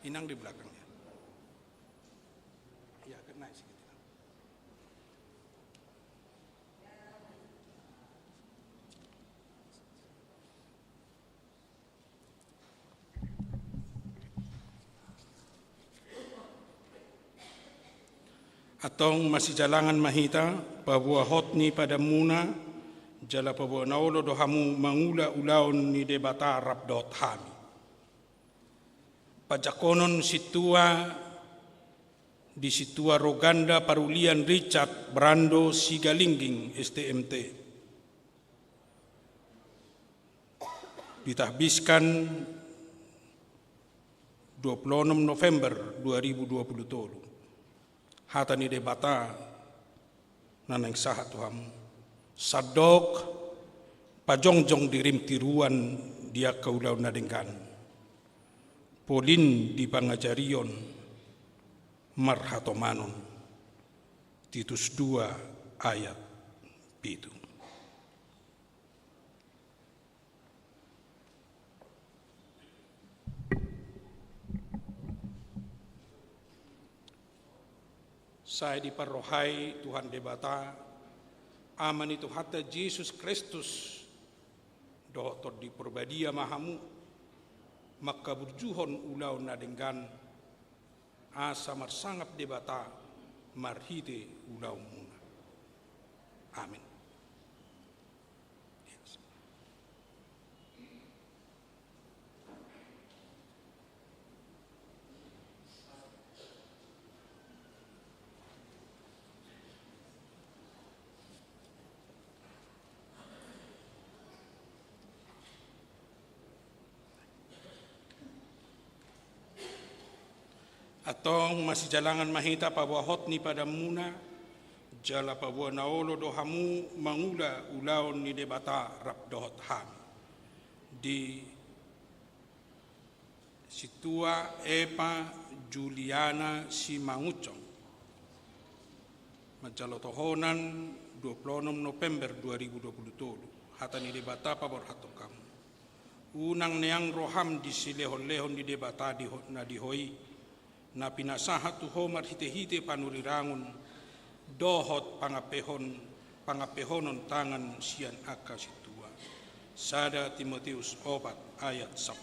Inang di belakangnya. Ya, kena sedikit. Atong masih jalangan mahita pabuah hotni pada muna jala pabuah naolo dohamu mangula ulaon ni debata rap dot hami. Pajakonon situa di situa Roganda Parulian Richard Brando Sigalingging STMT ditahbiskan 26 November 2020 hata ni debata nanang sahat tuham sadok pajongjong dirim tiruan dia kaulau nadengkan Polin di pangajarion marhatomanon Titus 2 ayat 7. Saya diparohai Tuhan debata aman itu hatta Yesus Kristus dohot di perbadia mahamu maka berjuhon ulau nadenggan asa marsangap debata marhite ulau muna. Amin. Atong masih jalangan mahita pabuahot ni pada muna, jala pabuah naolo dohamu mangula ulaon ni debata rap dohot ham. Di Situa Epa Juliana Simangucong. Majalotohonan 26 November 2022. Hata ni debata pabor hatokam. Unang neang roham di silehon-lehon di debata na dihoi. Na pinasahat tuho marhite-hite panurirangun dohot pangapehonon tangan sian aka situa. Sada Timotius 4 ayat 10.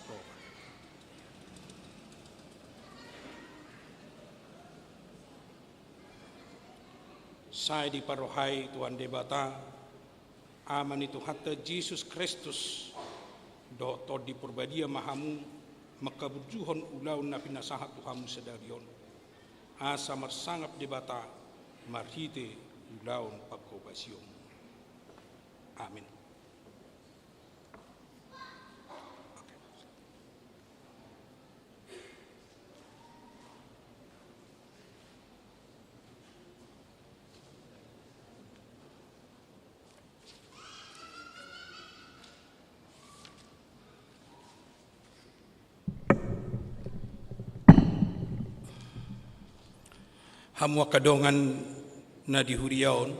Saya diparohai Tuhan debata aman itu hatta Jesus Kristus do di purbadia mahamu makaburjuhon ulaw na pinasahat tuhamu sedarion. Asa marsangap debata marhite ulaw pagkobasyon. Amin. Hamu kadongan na dihuriaon,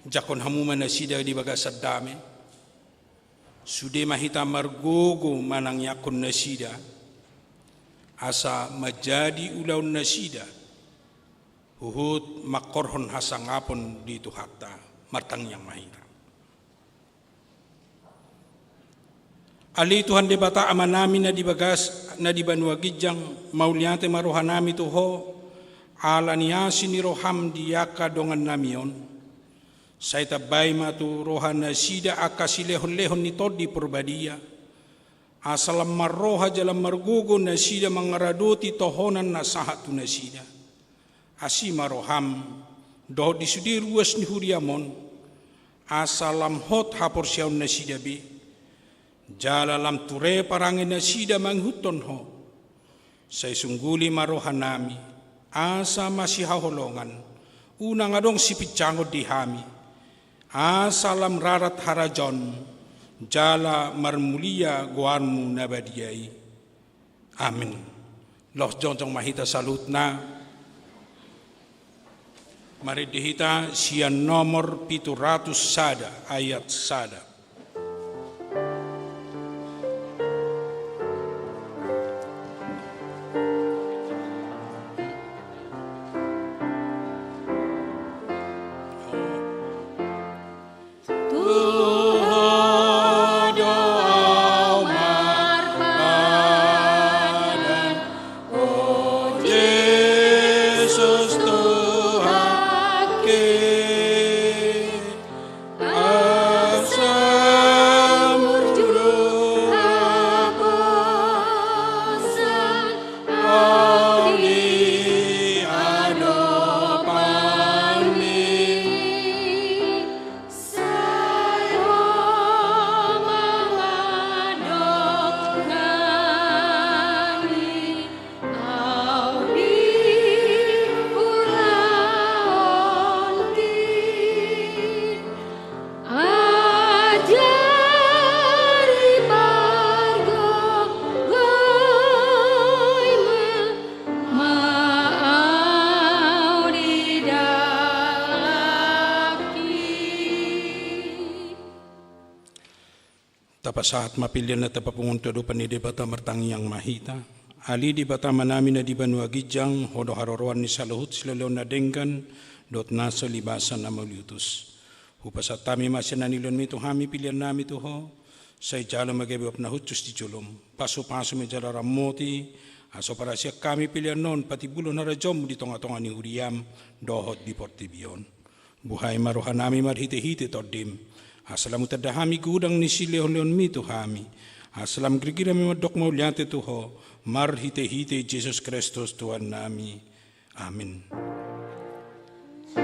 jakon hamu manasida di bagasad dame, sude mahita margogo manang yakon nasida, asa majadi ulaun nasida, huhut makorhon hasangapon dito hatta martang yang mahita. Ali Tuhan debata aman namin na dibagas na di Banua Gijang mauliate marohan nami tuho ala niasi ni roham diaka dongan namion say tabay matu rohan na sida akasilehon-lehon ni todi purbadia asalam maroha jalam margugo na sida mangaradoti tohonan na sahatu na sida asi maroham doh disudi ruas ni huriamon asalam hot hapor siyaw na sida bi jala lam ture parangin na sida manghuton ho. Say sungguli marohan nami, asa masihaholongan, unang adong sipitsangod di hami, asa lam rarat harajon, jala marmulia guarmu nabadiyay. Amin. Los jonjong mahita salut na, maridihita siyan nomor 700 sada, ayat sada. Tapasahat mapilian na tapapungunto do pani debata martangi yang mahita. Ali di bata manami na di Banua Gijang, hodo haroroan ni saluhut sila leon na denggan, dot nasa libasan na mauliutus. Hupasat tami masya na nilon mito hami pilian nami tuho, say jala magabibap na hutus di julom. Paso-paso may jala ramoti, aso para siya kami pilian non, pati bulo na rajom di tonga-tonga ni huriyam, dohot di portibion. Buhay maruhan nami marhite-hite tordim. Asalam utadahami gudang ni silehon-leon mito hami. Asalam kira-kira mimadok mauliate tuho, marhite-hite Jesus Kristus Tuhan nami. Amin. Di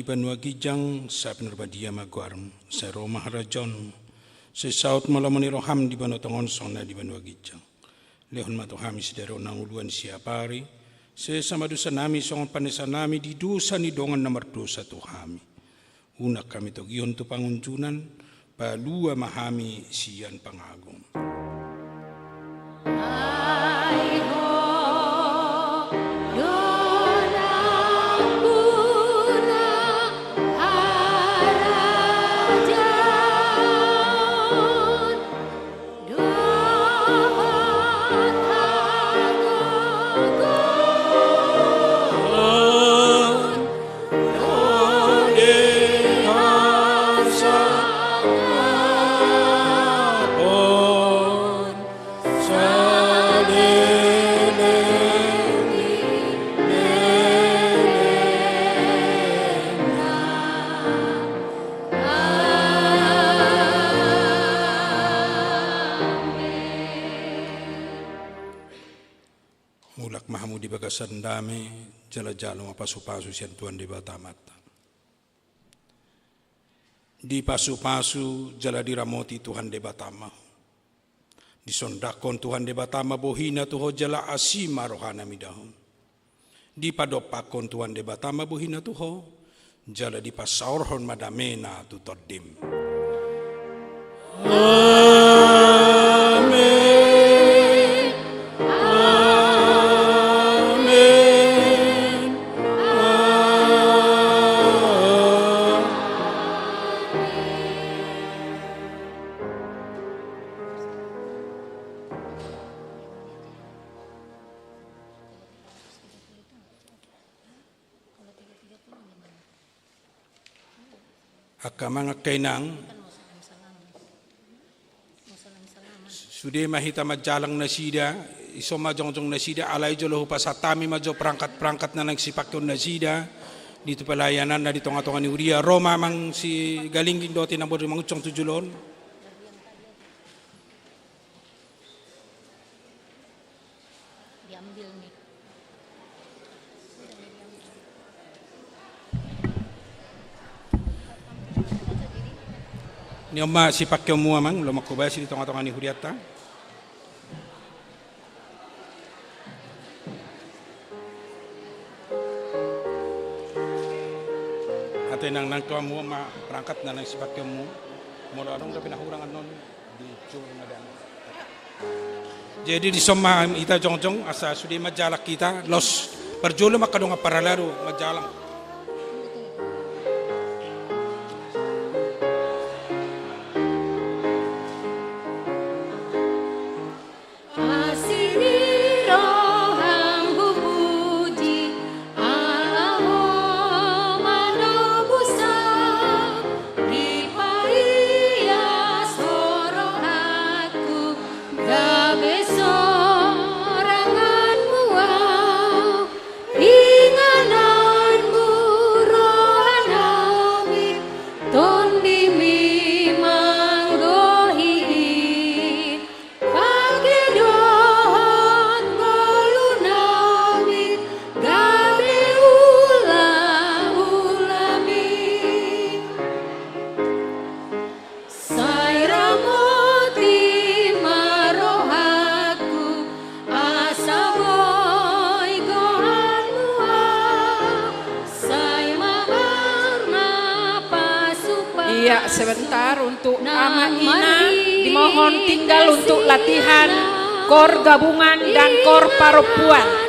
di Banua Gijang, sa penerbadia Maguarm, sa Roma Harajon, sa saut malamani roham di Banua Tongonsong na di Banua Gijang. Lehon matuhami sidaro nang uluan siapari, sa samadusa nami songon panesa nami di dusa ni dongan nomor dosa tuhami. Unak kami to giyon to pangunjunan, palua mahami siyan pangagong. Mulak mahamu di bagasan dami, jala-jala mapasu-pasu sian Tuhan di batamata. Di pasu-pasu jala diramoti Tuhan di batama. Di sondakon Tuhan di batama bohina tuho jala asima rohana midahon. Di padopakon Tuhan di batama bohina tuho jala di pasaurhon madamena tutodim. Mga kainang sudah mahita majalang na sida iso majong na sida alay jolo pasatami majo perangkat na nagsipakyon na sida dito pelayanan na dito ngatongan ni Uria Roma mang si galingging doti na bodo mangucong tujulon diambil nih. Ni oma si pakyo mo amang lumak ko ba si dito ngatongan ni Huriata. Ate nang nangko mo ma perangkat na nang si pakyo mo. Mula anong da pinahurangan non di juro na dan. Jadi di soma ita jongjong asa sudi majalak kita los perjulo makadong paralaro majalang. Iya, sebentar untuk Ama Ina dimohon tinggal untuk latihan kor gabungan dan kor paropuan.